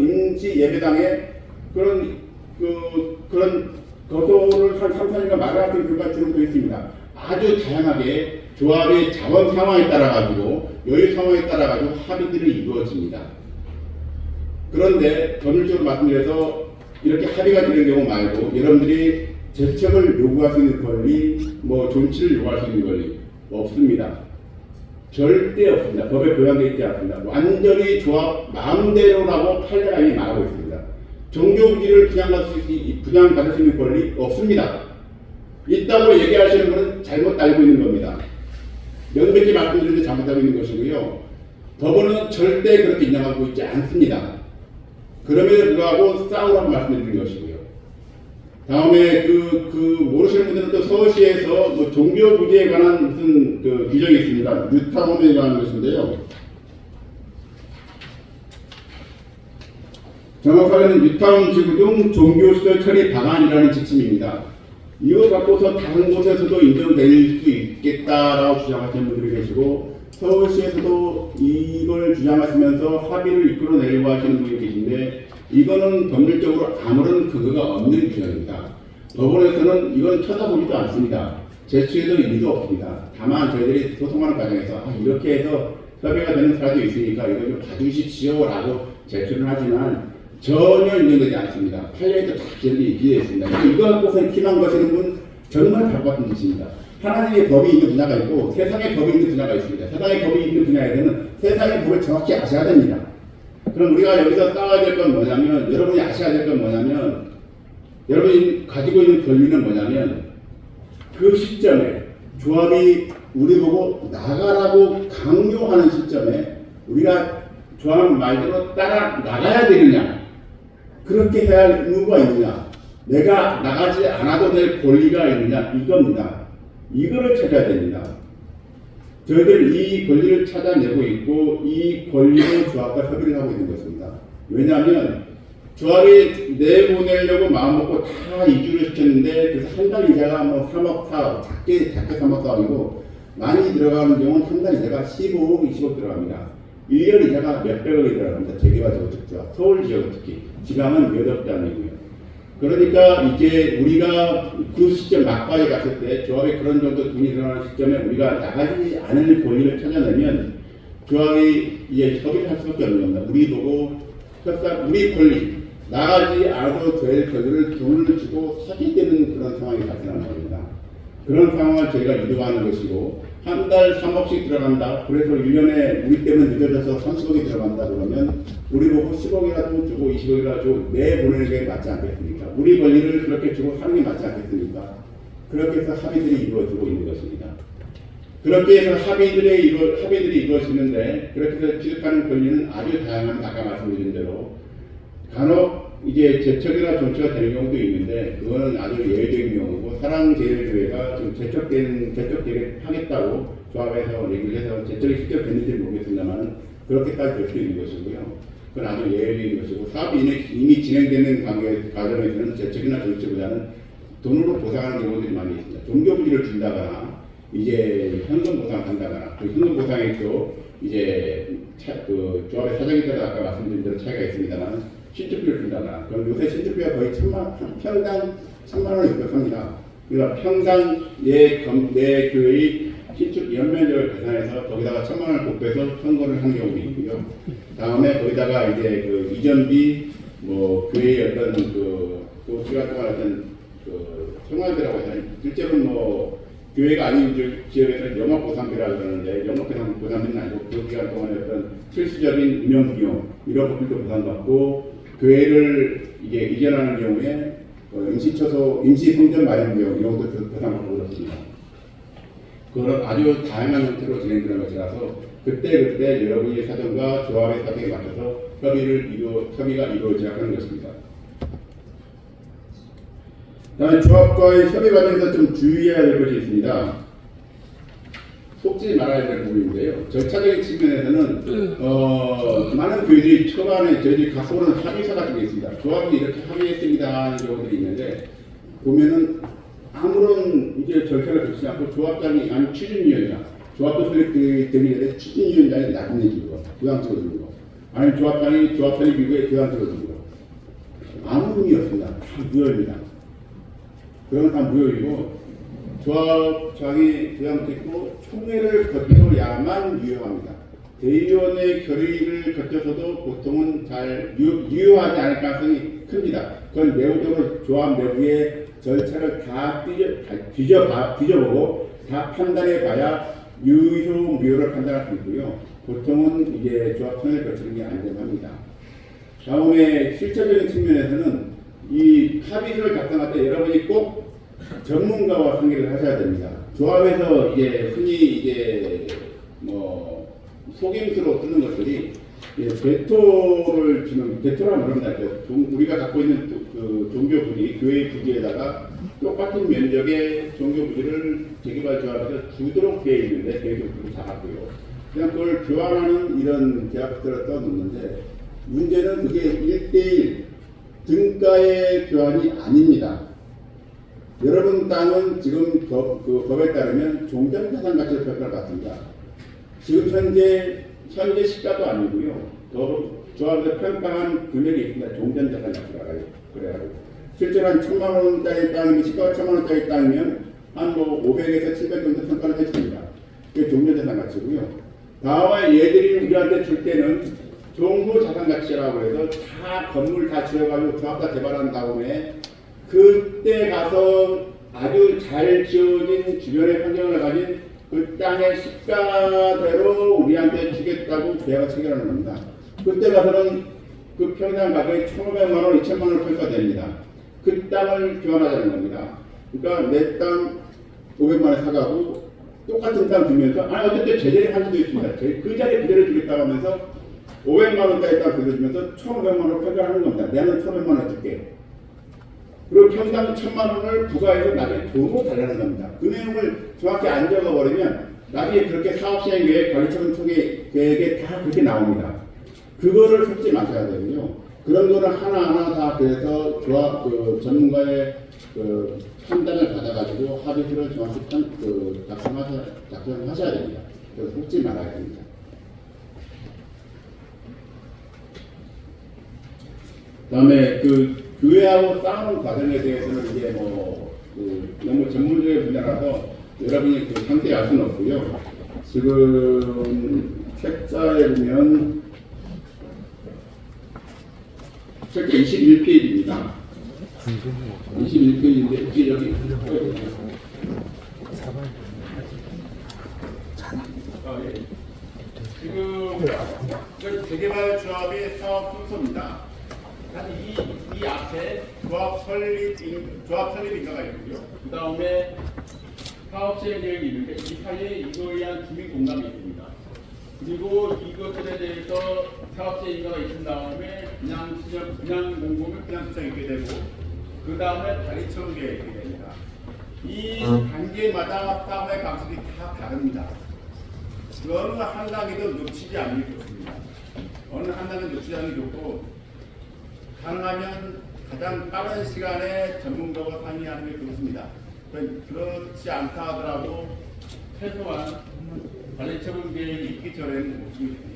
인지 예배당에 그런 거소를 한 3, 4년간 마감하는 결과 주는 것도 있습니다. 아주 다양하게 조합의 자원 상황에 따라 가지고 여유 상황에 따라 가지고 합의들이 이루어집니다. 그런데 법률적으로 말씀드려서 이렇게 합의가 되는 경우 말고 여러분들이 제척을 요구할 수 있는 권리, 뭐 존치를 요구할 수 있는 권리 없습니다. 절대 없습니다. 법에 보장되어 있지 않습니다. 완전히 조합 마음대로라고 판례가 이미 말하고 있습니다. 종교부지를 분양받을 수 있는 권리 없습니다. 있다고 얘기하시는 분은 잘못 알고 있는 겁니다. 명백히 말씀드리는데 잘못하고 있는 것이고요. 법원은 절대 그렇게 인정하고 있지 않습니다. 그럼에도 불구하고 싸우라고 말씀드리는 것이고요. 다음에 모르시는 분들은 또 서울시에서 뭐 종교부지에 관한 무슨 그 규정이 있습니다. 뉴타운에 관한 것인데요. 정확하게는 뉴타운 지구 등 종교시설 처리 방안이라는 지침입니다. 이거 갖고서 다른 곳에서도 인정될 수 있겠다라고 주장하시는 분들이 계시고 서울시에서도 이걸 주장하시면서 합의를 이끌어내려고 하시는 분이 계신데 이거는 법률적으로 아무런 근거가 없는 규정입니다. 법원에서는 이건 쳐다보지도 않습니다. 제출해도 의미도 없습니다. 다만 저희들이 소송하는 과정에서 이렇게 해서 협의가 되는 사례도 있으니까 이걸 좀 봐주십시오라고 제출을 하지만 전혀 인정되지 않습니다. 판례에도 다 기재되어 있습니다. 이거 갖고서 희망 거시는 분 정말 바보 같은 짓입니다. 하나님의 법이 있는 분야가 있고 세상의 법이 있는 분야가 있습니다. 세상의 법이 있는 분야에서는 세상의 법을 정확히 아셔야 됩니다. 그럼 우리가 여기서 싸워야 될 건 뭐냐면 여러분이 아셔야 될 건 뭐냐면 여러분이 가지고 있는 권리는 뭐냐면 그 시점에 조합이 우리 보고 나가라고 강요하는 시점에 우리가 조합 말대로 따라 나가야 되느냐? 그렇게 해야 할 의무가 있느냐? 내가 나가지 않아도 될 권리가 있느냐? 이겁니다. 이거를 찾아야 됩니다. 저희들 이 권리를 찾아내고 있고 이 권리로 조합과 협의를 하고 있는 것입니다. 왜냐하면 조합이 내보내려고 마음먹고 다 이주를 시켰는데 그래서 한 달 이자가 뭐 3억 4억 작게 3억 4억이고 많이 들어가는 경우는 한 달 이자가 15억 20억 들어갑니다. 1년 이자가 몇백억이 들어갑니다. 재개발적으로 특히 서울 지역은 특히 지방은 몇 억도 아니고요. 그러니까 이제 우리가 그 시점 막바지에 갔을 때 조합에 그런 정도 돈이 들어가는 시점에 우리가 나가지 않을 권리를 찾아내면 조합이 이제 협의를 할 수밖에 없는 겁니다. 우리 보고 협상 우리 권리 나가지 않아도 될 권리를 돈을 주고 사게 되는 그런 상황이 발생하는 겁니다. 그런 상황을 저희가 유도하는 것이고 한 달 3억씩 들어간다. 그래서 1년에 우리 때문에 늦어져서 30억이 들어간다 그러면 우리 보고 10억이라도 주고 20억이라도 주고 내보내는 게 맞지 않겠습니까? 우리 권리를 그렇게 주고 사는 게 맞지 않겠습니까? 그렇게 해서 합의들이 이루어지고 있는 것입니다. 그렇게 해서 합의들이 이루어지는데 그렇게 해서 취득하는 권리는 아주 다양합니다. 아까 말씀드린 대로 간혹 이제 재척이나 존치가 되는 경우도 있는데 그거는 아주 예외적인 경우고 사랑제일교회가 지금 재척되게 하겠다고 조합에서 얘기를 해서 재척이 직접 됐는지 모르겠습니다만 그렇게까지 될 수 있는 것이고요. 그건 아주 예외적인 것이고 사업이 이미 진행되는 과정에서는 재척이나 존치보다는 돈으로 보상하는 경우들이 많이 있습니다. 종교부지를 준다거나 이제 현금 보상한다거나 그 현금 보상에 또 이제 그 조합의 사정에 따라 아까 말씀드린 대로 차이가 있습니다만 신축비를 준다거나 그럼 요새 신축비가 거의 평당 1,000만 원을 육박합니다. 그러니까 평당 내 교회의 신축 연면적을 계산해서 거기다가 1,000만 원을 곱해서 선거를 한 경우도 있고요. 다음에 거기다가 이제 그 이전비 뭐 교회의 어떤 또 기간 동안 어떤 그 생활비라고 해야 되나 실제로는 뭐 교회가 아닌 지역에서는 영업보상비라고 그러는데 영업보상비는 아니고 그 기간 동안에 어떤 필수적인 운영비용 이런 것들도 보상받고 교회를 이제 이전하는 경우에 임시 성전 마련 비용 이런 것도 보상받고 그렇습니다. 그런 아주 다양한 형태로 진행되는 것이라서 그때 여러분의 사정과 조합의 사정에 맞춰서 협의가 이루어져야 하는 것입니다. 다음에 조합과의 협의 과정에서 좀 주의해야 될 것이 있습니다. 속지 말아야 될 부분인데요. 절차적인 측면에서는 많은 교회들이 초반에 저희들이 갖고 오는 합의서 같은 게 있습니다. 조합이 이렇게 합의했습니다 하는 경우들이 있는데 보면은 아무런 이제 절차를 거치지 않고 조합장이 아니 추진위원이나 조합도 설립되기 전에 추진위원장이 나중에 주고 부담적으로 주고 아니 조합장이 조합 설립 이후에 부담적으로 주고 아무 의미 없습니다. 다 무효입니다. 그건 다 무효이고 조합장이 부담됐고 총회를 거쳐야만 유효합니다. 대의원의 결의를 거쳐서도 보통은 잘 유효하지 않을 가능성이 큽니다. 그건 내부적으로 조합 내부의 절차를 다 뒤져보고 다 판단해봐야 유효 무효를 판단할 수 있고요. 보통은 이제 조합 총회를 거치는 게 안전합니다. 다음에 실질적인 측면에서는 이 합의서를 작성할 때 여러분이 꼭 전문가와 상의를 하셔야 됩니다. 조합에서 이제 흔히 이제 뭐 속임수로 쓰는 것들이 베토라고 부릅니다. 우리가 갖고 있는 그 종교 부지, 교회 부지에다가 똑같은 면적의 종교 부지를 재개발 조합에서 주도록 되어 있는데 계속 그렇게 작았고요. 그냥 그걸 교환하는 이런 계약서를 써놓는데 문제는 그게 1:1 등가의 교환이 아닙니다. 여러분 땅은 지금 법에 따르면 종전자산 가치로 평가를 받습니다. 지금 현재 시가도 아니고요. 조합에서 평가한 금액이 있습니다. 종전자산 가치라고 그래가지고 실제로 한 1,000만 원짜리 땅이면 시가가 1,000만 원짜리 땅이면 한 뭐 500에서 700 정도 평가를 해줍니다. 그게 종전자산 가치고요. 다음에 얘들이 우리한테 줄 때는 종부자산 가치라고 해서 다 건물 다 지어가지고 조합 다 개발한 다음에 그때 가서 아주 잘 지어진 주변의 환경을 가진 그 땅의 시가대로 우리한테 주겠다고 계약을 체결하는 겁니다. 그때 가서는 그 평당 가격이 1,500만 원, 2,000만 원 평가됩니다. 그 땅을 교환하자는 겁니다. 그러니까 내 땅 500만 원 사가고 똑같은 땅 주면서 어쨌든 제자리 할 수도 있습니다. 그 자리 그대로 주겠다고 하면서 500만 원짜리 딱 들어주면서 1,500만 원 편결하는 겁니다. 내는 1,500만 원 줄게. 그리고 평당 1,000만 원을 부과해서 나중에 돈으로 달라는 겁니다. 그 내용을 정확히 안 적어버리면 나중에 그렇게 사업시행 계획, 관리처분 총계 계획에 다 그렇게 나옵니다. 그거를 속지 마셔야 되고요. 그런 거를 하나하나 다 그래서 조합 전문가의 판단을 받아가지고 합의서를 정확히 작성하셔야 됩니다. 그래서 속지 말아야 됩니다. 다음에 교회하고 싸우는 과정에 대해서는 이제 너무 전문적인 분야라서 여러분이 상세히 알 수는 없고요. 지금 책자에 보면 책자 21페이지입니다. 21페이지인데 혹시 여기 지금 재개발 조합의 사업 순서입니다. 사실 이 앞에 조합 설립 인가가 있고요. 그 다음에 사업 시행 계획이 있는데 이 사이에 이거에 의한 주민 공감이 있습니다. 그리고 이것들에 대해서 사업 시행 인가가 있은 다음에 분양 공고는 분양 신청이 있게 되고 그 다음에 관리처분 계획이 있게 됩니다. 이 단계마다 싸움의 방식이 다 다릅니다. 어느 한 단계도 놓치지 않는 게 좋습니다. 어느 한 단계도 놓치지 않는 게 좋고 가능하면 가장 빠른 시간에 전문가와 상의하는 게 좋습니다. 그렇지 않다 하더라도 최소한 관리처분 계획이 있기 전에는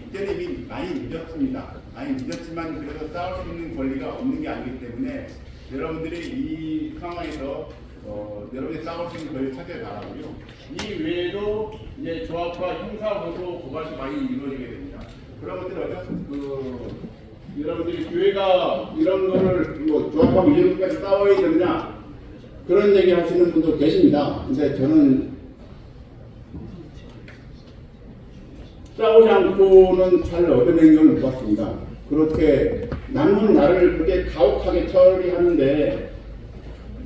이때는 이미 많이 늦었습니다. 많이 늦었지만 그래도 싸울 수 있는 권리가 없는 게 아니기 때문에 여러분들이 이 상황에서 여러분이 싸울 수 있는 권리를 찾길 바라고요. 이 외에도 이제 조합과 형사고소 고발도 많이 이루어지게 됩니다. 그런 것들을 여러분들이 교회가 이런 거를 조합하고 이런까지 싸워야 되느냐 그런 얘기 하시는 분도 계십니다. 근데 저는 싸우지 않고는 잘 얻어낸 경우는 못 봤습니다. 그렇게 남은 나를 그렇게 가혹하게 처리하는데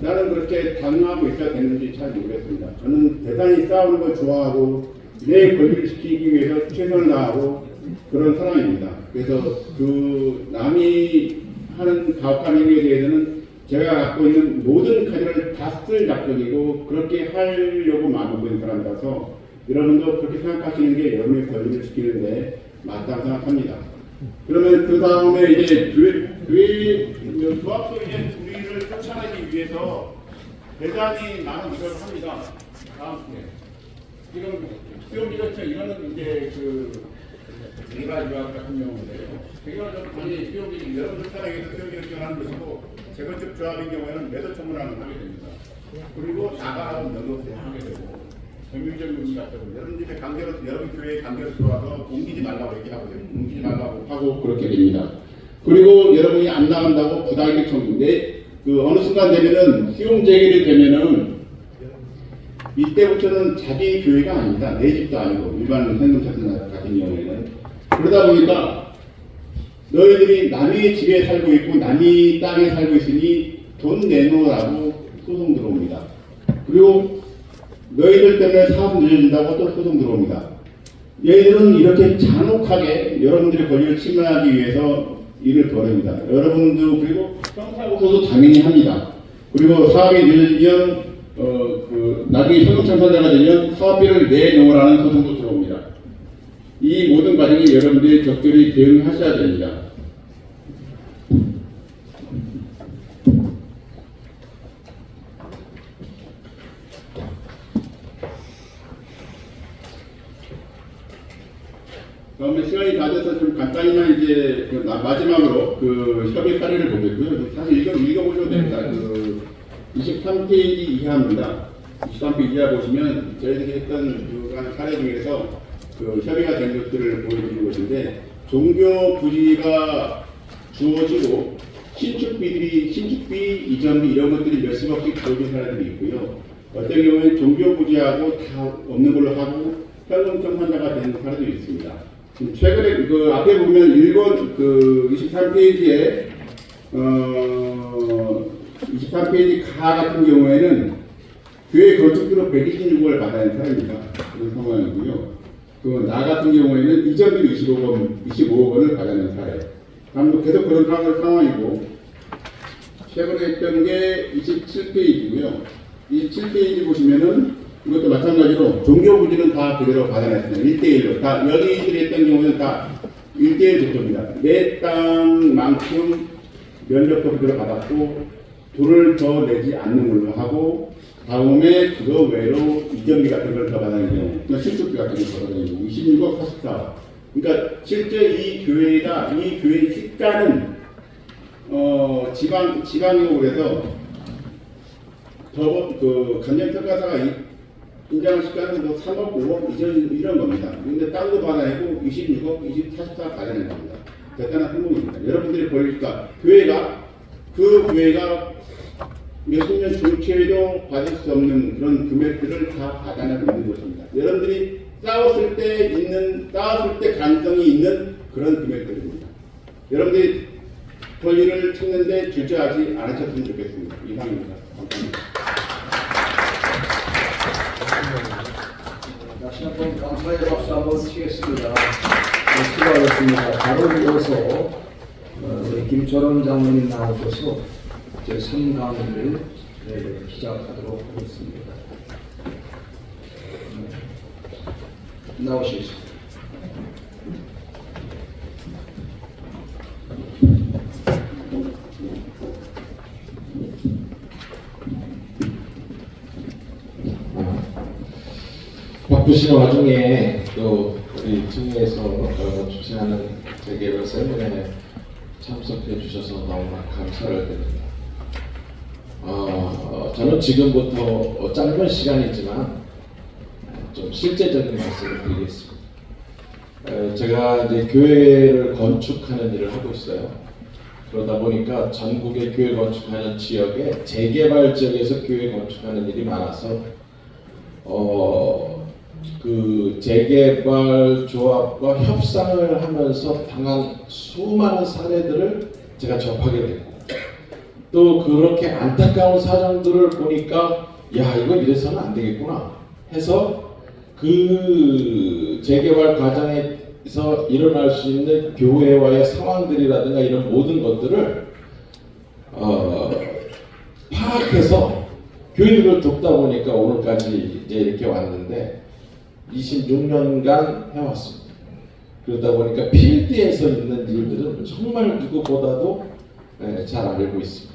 나는 그렇게 당하고 있어야 되는지 잘 모르겠습니다. 저는 대단히 싸우는 걸 좋아하고 내 권리를 지키기 위해서 최선을 다하고 그런 사람입니다. 그래서 남이 하는 가혹한 행위에 대해서는 제가 갖고 있는 모든 카드를 다 쓸 작정이고 그렇게 하려고 마음먹고 있는 사람이라서 여러분도 그렇게 생각하시는 게 여러분의 권리를 지키는데 맞다고 생각합니다. 그러면 그 다음에 이제 조합도 이제 우리를 쫓아내기 위해서 대단히 많은 노력을 합니다. 다음 지금 수용기저청 이거는 이제 재개발 조합 같은 경우인데요. 재개발 조합 아니 수용기 여러분들 사랑에서 수용기저청 하는 것이고 재건축 조합인 경우에는 매도 청구를 하게 됩니다. 그리고 나가라고 면도를 하게 되고 정규적인 문제 같은 여러분 집에 여러분 교회에 강제로 들어와서 옮기지 말라고 얘기하거든요. 옮기지 말라고 하고 그렇게 됩니다. 그리고 여러분이 안 나간다고 부당이득 청구인데 어느 순간 되면은 수용 제기를 되면은 이때부터는 자기 교회가 아닙니다. 내 집도 아니고 일반 현금차선 같은 경우에는 그러다 보니까 너희들이 남의 집에 살고 있고 남의 땅에 살고 있으니 돈 내놓으라고 소송 들어옵니다. 그리고 너희들 때문에 사업 늦어진다고 또 소송 들어옵니다. 얘들은 이렇게 잔혹하게 여러분들의 권리를 침해하기 위해서 일을 벌입니다. 여러분도 그리고 형사고소도 당연히 합니다. 그리고 사업이 늦어지면 나중에 현금청산자가 되면 사업비를 내놓으라는 소송도 들어옵니다. 이 모든 과정에 여러분들이 적절히 대응하셔야 됩니다. 다음에 시간이 다 돼서 좀 간단히만 이제 마지막으로 협의 사례를 보겠고요. 사실 이건 읽어보셔도 됩니다. 23페이지 이하입니다. 23페이지 이하 보시면 저희들이 했던 그간 사례 중에서 협의가 된 것들을 보여드리는 것인데 종교 부지가 주어지고 신축비, 이전비 이런 것들이 몇십억씩 주어진 사례들이 있고요. 어떤 경우에는 종교 부지하고 다 없는 걸로 하고 현금청산자가 되는 사례도 있습니다. 최근에 앞에 보면 일본 23페이지에 23페이지 가 같은 경우에는 교회 건축비로 126억을 받아야 하는 사례입니다. 그런 상황이고요. 그 나 같은 경우에는 이전비로 25억 원을 받아낸 사례. 다음도 계속 그런 상황이고 최근에 했던 게 27페이지고요. 27페이지 보시면은 이것도 마찬가지로 종교부지는 다 그대로 받아냈습니다. 1대1로. 다 여기들이 했던 경우는 다 1대1 조건입니다. 내 땅만큼 면적도 그대로 받았고 돈을 더 내지 않는 걸로 하고 다음에 그거 외로 이전비 같은 걸 더 받아내는 경우, 실수비 같은 걸 더 받아내고 26억 44억. 그러니까 실제 이 교회의 시가는 지방이고 그래서 그 감정평가사가 인정한 시가는 뭐 3억, 5억 이런 겁니다. 근데 땅도 받아내고 26억, 44억 받아낸 겁니다. 대단한 성공입니다. 여러분들이 보니까 그 교회가 몇십 년 정치에도 받을 수 없는 그런 금액들을 다 받아내고 있는 것입니다. 여러분들이 싸웠을 때 가능성이 있는 그런 금액들입니다. 여러분들이 권리를 찾는데 주저하지 않으셨으면 좋겠습니다. 이상입니다. 감사합니다. 다시 한번 감사의 박수 한번 치겠습니다. 수고하셨습니다. 바로 이어서 우리 김철원 장로님 나오셔서 제3강의를 시작하도록 하겠습니다. 나오시겠습니다. 바쁘신 와중에 또 우리 청에서 주최하는 재개발 세미나에 참석해 주셔서 너무나 감사를 드립니다. 저는 지금부터 짧은 시간이지만 좀 실제적인 말씀을 드리겠습니다. 제가 이제 교회를 건축하는 일을 하고 있어요. 그러다 보니까 전국의 교회 건축하는 지역에 재개발 지역에서 교회 건축하는 일이 많아서 그 재개발 조합과 협상을 하면서 당한 수많은 사례들을 제가 접하게 됐고 또 그렇게 안타까운 사정들을 보니까 야 이거 이래서는 안 되겠구나 해서 그 재개발 과정에서 일어날 수 있는 교회와의 상황들이라든가 이런 모든 것들을 파악해서 교인들을 돕다 보니까 오늘까지 이제 이렇게 왔는데 26년간 해왔습니다. 그러다 보니까 필드에서 있는 일들은 정말 누구보다도 잘 알고 있습니다.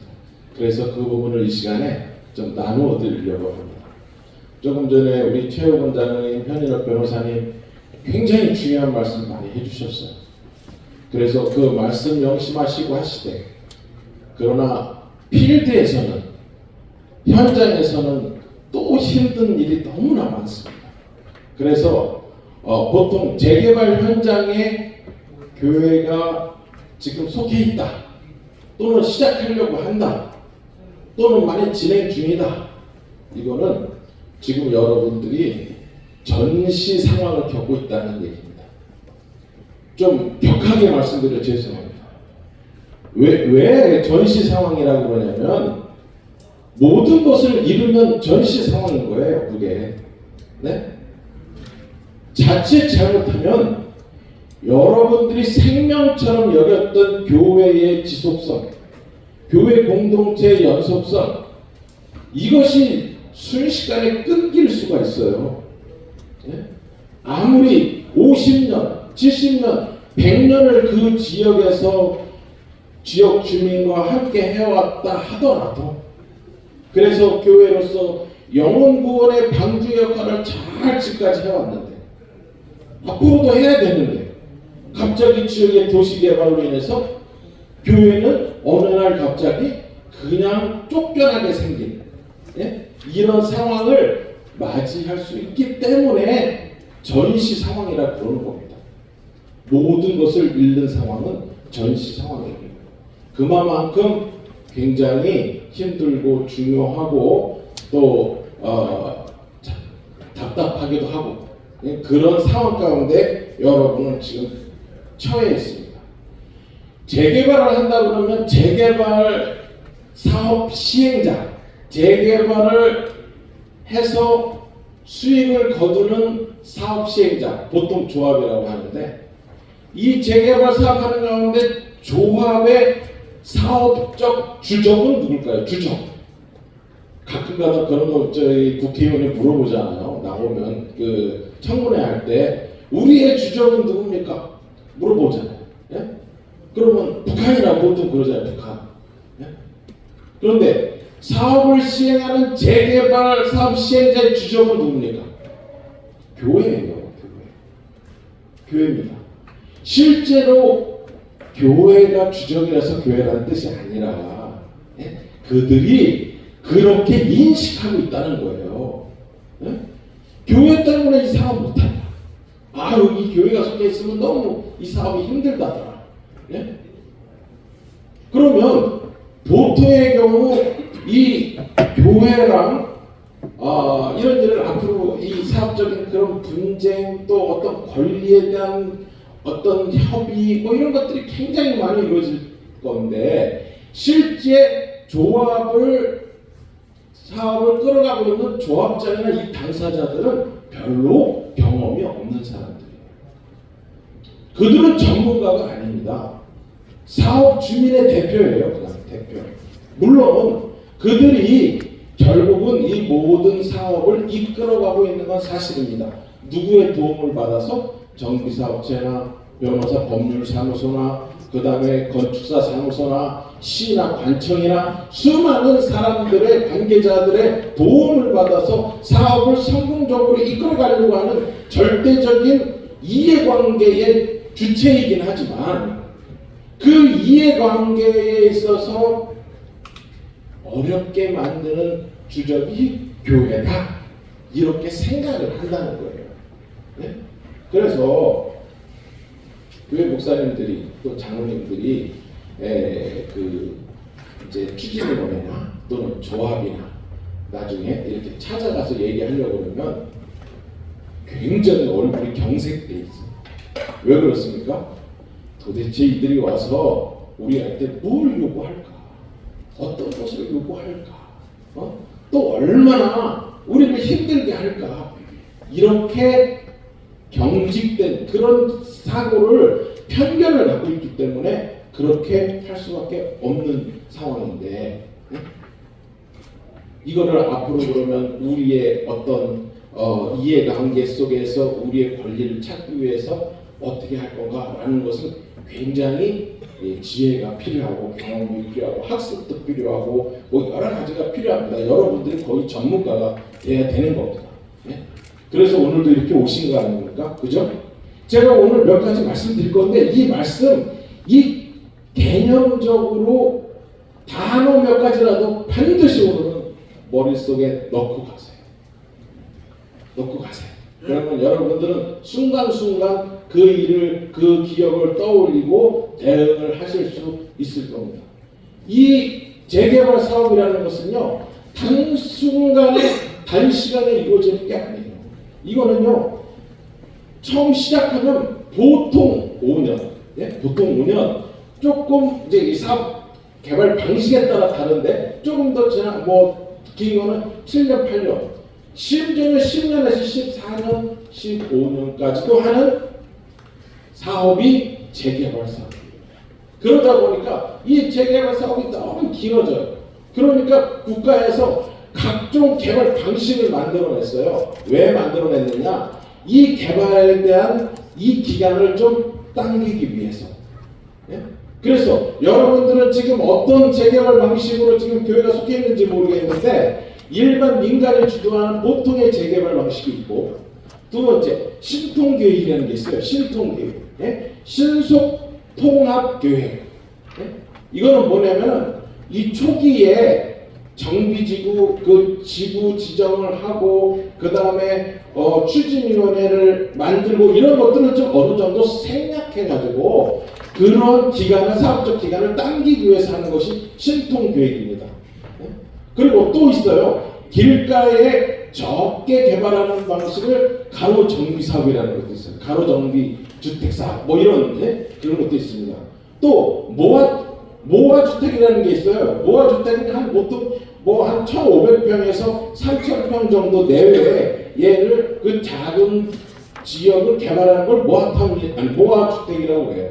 그래서 그 부분을 이 시간에 좀 나누어 드리려고 합니다. 조금 전에 우리 최욱 원장님, 현인혁 변호사님 굉장히 중요한 말씀 많이 해주셨어요. 그래서 그 말씀 명심하시고 하시되 그러나 필드에서는 현장에서는 또 힘든 일이 너무나 많습니다. 그래서 보통 재개발 현장에 교회가 지금 속해 있다 또는 시작하려고 한다 또는 많이 진행 중이다 이거는 지금 여러분들이 전시 상황을 겪고 있다는 얘기입니다. 좀 격하게 말씀드려 죄송합니다. 왜 전시 상황이라고 그러냐면 모든 것을 이루면 전시 상황인 거예요. 그게 네? 자칫 잘못하면 여러분들이 생명처럼 여겼던 교회의 지속성, 교회 공동체의 연속성 이것이 순식간에 끊길 수가 있어요. 네? 아무리 50년, 70년, 100년을 그 지역에서 지역 주민과 함께 해왔다 하더라도 그래서 교회로서 영혼 구원의 방주 역할을 잘 지금까지 해왔는데 앞으로도 해야 되는데 갑자기 지역의 도시개발로 인해서 교회는 어느 날 갑자기 그냥 쫓겨나게 생긴 이런 상황을 맞이할 수 있기 때문에 전시 상황이라 그러는 겁니다. 모든 것을 잃는 상황은 전시 상황입니다. 그만큼 굉장히 힘들고 중요하고 또 답답하기도 하고 그런 상황 가운데 여러분은 지금 처해 있습니다. 재개발을 한다 그러면 재개발 사업 시행자, 재개발을 해서 수익을 거두는 사업 시행자, 보통 조합이라고 하는데 이 재개발 사업하는 가운데 조합의 사업적 주적은 누굴까요? 주적. 가끔가다 그런 거 저희 국회의원이 물어보잖아요. 나오면 그 청문회 할 때 우리의 주적은 누굽니까? 물어보잖아요. 예? 그러면 북한이라고 보통 그러잖아요. 북한. 예? 그런데 사업을 시행하는 재개발 사업 시행자의 주적은 누굽니까? 교회예요. 교회입니다. 실제로 교회가 주적이라서 교회라는 뜻이 아니라 예? 그들이 그렇게 인식하고 있다는 거예요. 예? 교회 때문에 이 사업 못한다. 아, 여기 교회가 속해 있으면 너무 이 사업이 힘들다더라. 예? 그러면 보통의 경우 이 교회랑 이런 일을 앞으로 이 사업적인 그런 분쟁 또 어떤 권리에 대한 어떤 협의 뭐 이런 것들이 굉장히 많이 이루어질 건데 실제 사업을 끌어가고 있는 조합장이나 이 당사자들은 별로 경험이 없는 사람들이에요. 그들은 전문가가 아닙니다. 사업 주민의 대표예요. 그냥 대표. 물론 그들이 결국은 이 모든 사업을 이끌어가고 있는 건 사실입니다. 누구의 도움을 받아서 정비사업체나 변호사 법률사무소나 그 다음에 건축사 사무소나 시나 관청이나 수많은 사람들의 관계자들의 도움을 받아서 사업을 성공적으로 이끌어가려고 하는 절대적인 이해관계의 주체이긴 하지만 그 이해관계에 있어서 어렵게 만드는 주적이 교회다 이렇게 생각을 한다는 거예요. 네? 그래서 교회 목사님들이 또 장로님들이 이제 추진위원회나 또는 조합이나 나중에 이렇게 찾아가서 얘기하려고 그러면 굉장히 얼굴이 경색돼 있어요. 왜 그렇습니까? 도대체 이들이 와서 우리한테 뭘 요구할까? 어떤 것을 요구할까? 또 얼마나 우리를 힘들게 할까? 이렇게 경직된 그런 사고를 편견을 갖고 있기 때문에 그렇게 할 수밖에 없는 상황인데 이거를 앞으로 그러면 우리의 어떤 이해관계 속에서 우리의 권리를 찾기 위해서 어떻게 할 건가라는 것은 굉장히 지혜가 필요하고 경험이 필요하고 학습도 필요하고 뭐 여러 가지가 필요합니다. 여러분들이 거의 전문가가 돼야 되는 겁니다. 네? 그래서 오늘도 이렇게 오신 거 아닙니까? 그죠? 제가 오늘 몇 가지 말씀드릴 건데 이 말씀 이 개념적으로 단어 몇 가지라도 반드시 오늘은 머릿속에 넣고 가세요. 그러면 여러분들은 순간순간 그 일을 그 기억을 떠올리고 대응을 하실 수 있을 겁니다. 이 재개발 사업이라는 것은요 단순간에 단시간에 이루어지는 게 아니에요. 이거는요 처음 시작하면 보통 5년, 보통 5년 조금 이제 이 사업 개발 방식에 따라 다른데 조금 더 지난 긴 거는 7년, 8년, 심지어는 10년에서 14년, 15년까지도 하는 사업이 재개발 사업이에요. 그러다 보니까 이 재개발 사업이 너무 길어져요. 그러니까 국가에서 각종 개발 방식을 만들어냈어요. 왜 만들어냈느냐? 이 개발에 대한 이 기간을 좀 당기기 위해서. 그래서 여러분들은 지금 어떤 재개발 방식으로 지금 교회가 속해 있는지 모르겠는데 일반 민간이 주도하는 보통의 재개발 방식이 있고 두 번째 신통교육이라는 게 있어요. 신통교육. 신속통합교육. 이거는 뭐냐면 이 초기에 정비지구 그 지구 지정을 하고 그 다음에 추진위원회를 만들고 이런 것들을 좀 어느 정도 생략해가지고 그런 기간을 사업적 기간을 당기기 위해서 하는 것이 신통교육입니다. 그리고 또 있어요. 길가에 적게 개발하는 방식을 가로정비사업이라는 것도 있어요. 가로정비주택사업 뭐 이런 그런 것도 있습니다. 또 모아주택이라는 게 있어요. 모아주택은 한 보통 한 1,500평에서 3,000평 정도 내외에 얘를 그 작은 지역을 개발하는 걸 모아타운이 아니 모아주택이라고 해요.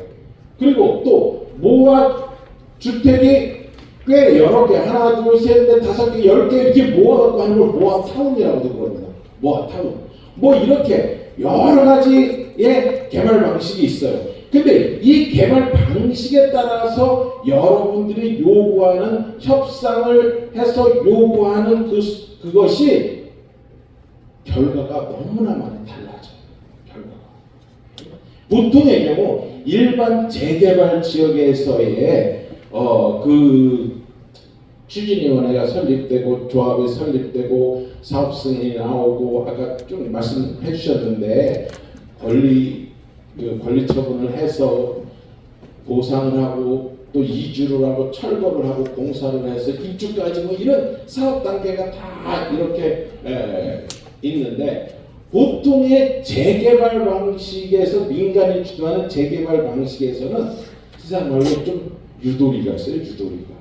그리고 또 모아주택이 꽤 여러 개, 하나, 둘, 셋, 넷, 다섯 개, 10개 이렇게 모아갖고 하는 걸 모아타운이라고도 그럽니다. 모아타운. 뭐 이렇게 여러 가지의 개발 방식이 있어요. 근데 이 개발 방식에 따라서 여러분들이 요구하는 협상을 해서 요구하는 그것이 결과가 너무나 많이 달라져요. 결과가. 보통의 경우 일반 재개발 지역에서의 그 추진위원회가 설립되고 조합이 설립되고 사업 승인이 나오고 아까 좀 말씀해 주셨는데 권리 처분을 해서 보상을 하고 또 이주를 하고 철거를 하고 공사를 해서 입주까지 뭐 이런 사업 단계가 다 이렇게 있는데 보통의 재개발 방식에서 민간이 주도하는 재개발 방식에서는 세상 말로 좀 유도리가 있어요. 유도리가.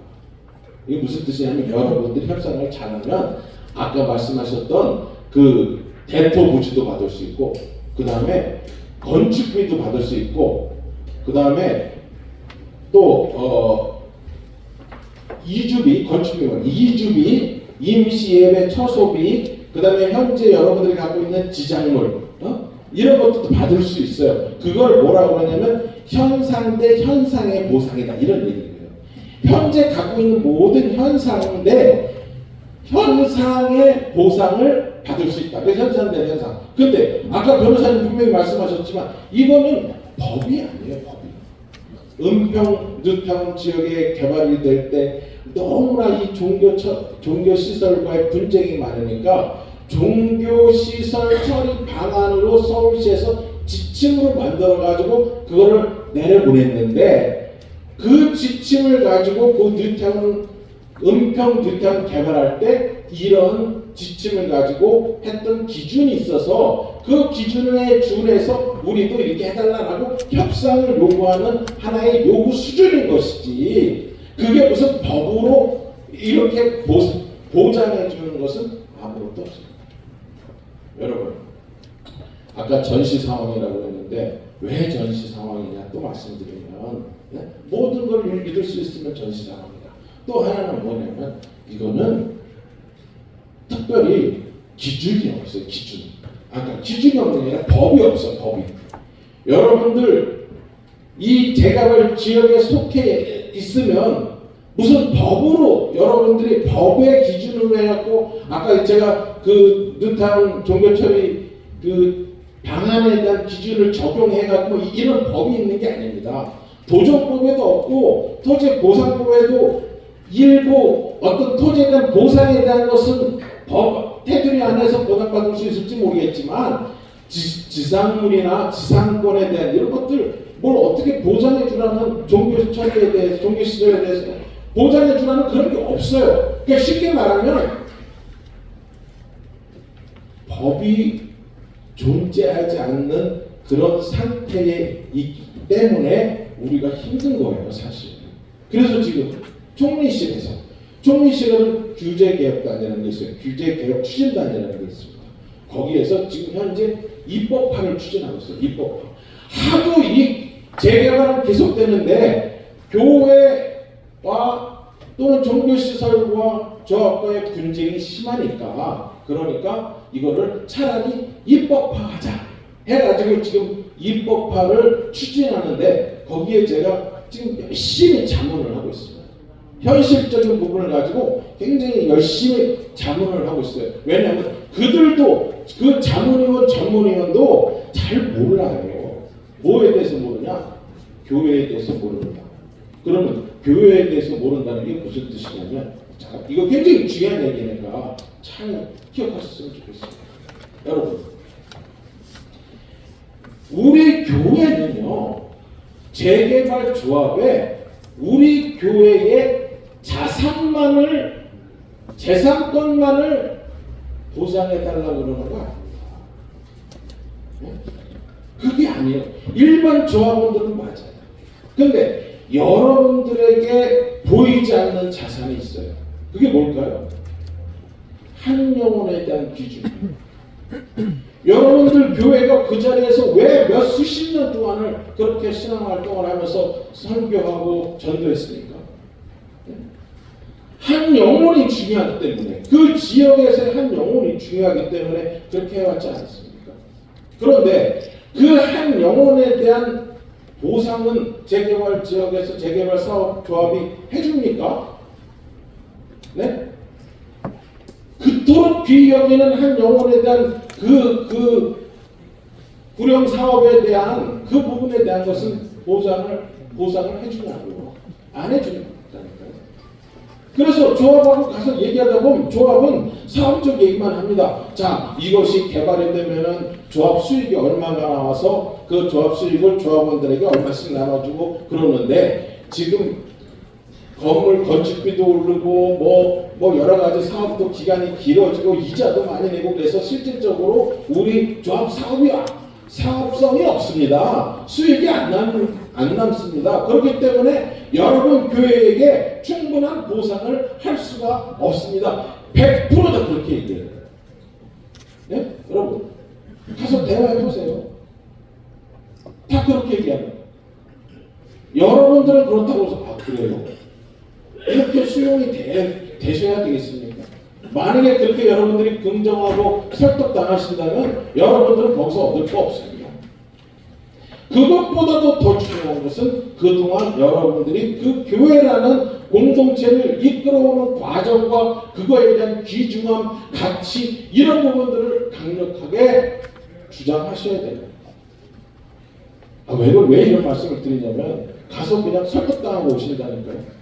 이게 무슨 뜻이냐면 여러분들이 협상을 잘하면 아까 말씀하셨던 그 대토 부지도 받을 수 있고 그 다음에 건축비도 받을 수 있고 그 다음에 또 이주비, 건축비만 이주비, 임시예배, 처소비, 그 다음에 현재 여러분들이 갖고 있는 지작물 이런 것도 받을 수 있어요. 그걸 뭐라고 하냐면 현상 대 현상의 보상이다 이런 얘기예요. 현재 갖고 있는 모든 현상 대 현상의 보상을 받을 수 있다. 그래서 현상 대 현상. 근데 아까 변호사님 분명히 말씀하셨지만 이거는 법이 아니에요. 법이. 은평, 느평 지역에 개발이 될 때 너무나 이 종교 시설과의 분쟁이 많으니까 종교 시설 처리 방안으로 서울시에서 지침으로 만들어 가지고 그거를 내려보냈는데 그 지침을 가지고 그 은평 뉴타운 개발할 때 이런 지침을 가지고 했던 기준이 있어서 그 기준에 준해서 우리도 이렇게 해달라고 협상을 요구하는 하나의 요구 수준인 것이지 그게 무슨 법으로 이렇게 보장해 주는 것은 아무것도 없습니다. 여러분 아까 전시 상황이라고 했는데 왜 전시 상황이냐 또 말씀드리면 모든 걸 믿을 수 있으면 전시 상황이다. 또 하나는 뭐냐면 이거는 특별히 기준이 없어요. 기준. 아까 기준이 없는 게 아니라 법이 없어. 법이. 여러분들 이 재개발 지역에 속해 있으면 무슨 법으로 여러분들이 법의 기준으로 해갖고 아까 제가 그 뉴타운 종교처리 그 방안에 대한 기준을 적용해갖고 이런 법이 있는 게 아닙니다. 도정법에도 없고 토지보상법에도 일부 어떤 토지에 대한 보상에 대한 것은 법 테두리 안에서 보상받을 수 있을지 모르겠지만 지상물이나 지상권에 대한 이런 것들 뭘 어떻게 보장해 주라는 종교처리에 대해서 종교시설에 대해서 보장해 주라는 그런 게 없어요. 그러니까 쉽게 말하면 법이 존재하지 않는 그런 상태에 있기 때문에 우리가 힘든 거예요, 사실. 그래서 지금 총리실에는 규제개혁단이라는 게 있어요. 규제개혁 추진단이라는 게 있습니다. 거기에서 지금 현재 입법화를 추진하고 있어요. 입법화. 하도 이 재개발은 계속되는데 교회와 또는 종교시설과 조합과의 분쟁이 심하니까 그러니까 이거를 차라리 입법화하자 해가지고 지금 입법화를 추진하는데 거기에 제가 지금 열심히 자문을 하고 있습니다. 현실적인 부분을 가지고 굉장히 열심히 자문을 하고 있어요. 왜냐하면 그들도 그 자문위원 전문위원도 잘 몰라요. 뭐에 대해서 모르냐? 교회에 대해서 모릅니다. 그러면 교회에 대해서 모른다는 게 무슨 뜻이냐면 자, 이거 굉장히 중요한 얘기니까 잘 기억하셨으면 좋겠습니다. 여러분 우리 교회는요 재개발 조합에 우리 교회의 재산권만을 보상해 달라고 그러는 거 아닙니다. 그게 아니에요. 일반 조합원들은 맞아요. 근데 여러분들에게 보이지 않는 자산이 있어요. 그게 뭘까요? 한 영혼에 대한 기준. 여러분들 교회가 그 자리에서 왜 몇 수십 년 동안을 그렇게 신앙활동을 하면서 선교하고 전도했습니까? 한 영혼이 중요하기 때문에, 그 지역에서의 한 영혼이 중요하기 때문에 그렇게 해왔지 않습니까? 그런데 그 한 영혼에 대한 보상은 재개발 지역에서 재개발 사업 조합이 해줍니까? 네? 그토록 귀히 여기는 한 영혼에 대한 그 구령 사업에 대한 그 부분에 대한 것은 보상을 해주냐고요? 안 해주니까요. 그래서 조합하고 가서 얘기하다 보면 조합은 사업적 얘기만 합니다. 자, 이것이 개발이 되면은 조합 수익이 얼마가 나와서 그 조합 수익을 조합원들에게 얼마씩 나눠주고 그러는데, 지금 건물 건축비도 오르고 뭐 여러 가지 사업도 기간이 길어지고 이자도 많이 내고 그래서 실질적으로 우리 조합 사업이 사업성이 없습니다. 수익이 안 남습니다. 그렇기 때문에 여러분 교회에게 충분한 보상을 할 수가 없습니다. 100%다 그렇게 얘기해요. 네? 여러분 가서 대화해 보세요. 다 그렇게 얘기합니다. 여러분들은 그렇다고 해서 그래요? 이렇게 수용이 되셔야 되겠습니까? 만약에 그렇게 여러분들이 긍정하고 설득당하신다면 여러분들은 거기서 얻을 거 없습니다. 그것보다도 더 중요한 것은 그동안 여러분들이 그 교회라는 공동체를 이끌어오는 과정과 그거에 대한 귀중함, 가치 이런 부분들을 강력하게 주장하셔야 됩니다. 왜 이런 말씀을 드리냐면 가서 그냥 설득당하고 오신다니까요.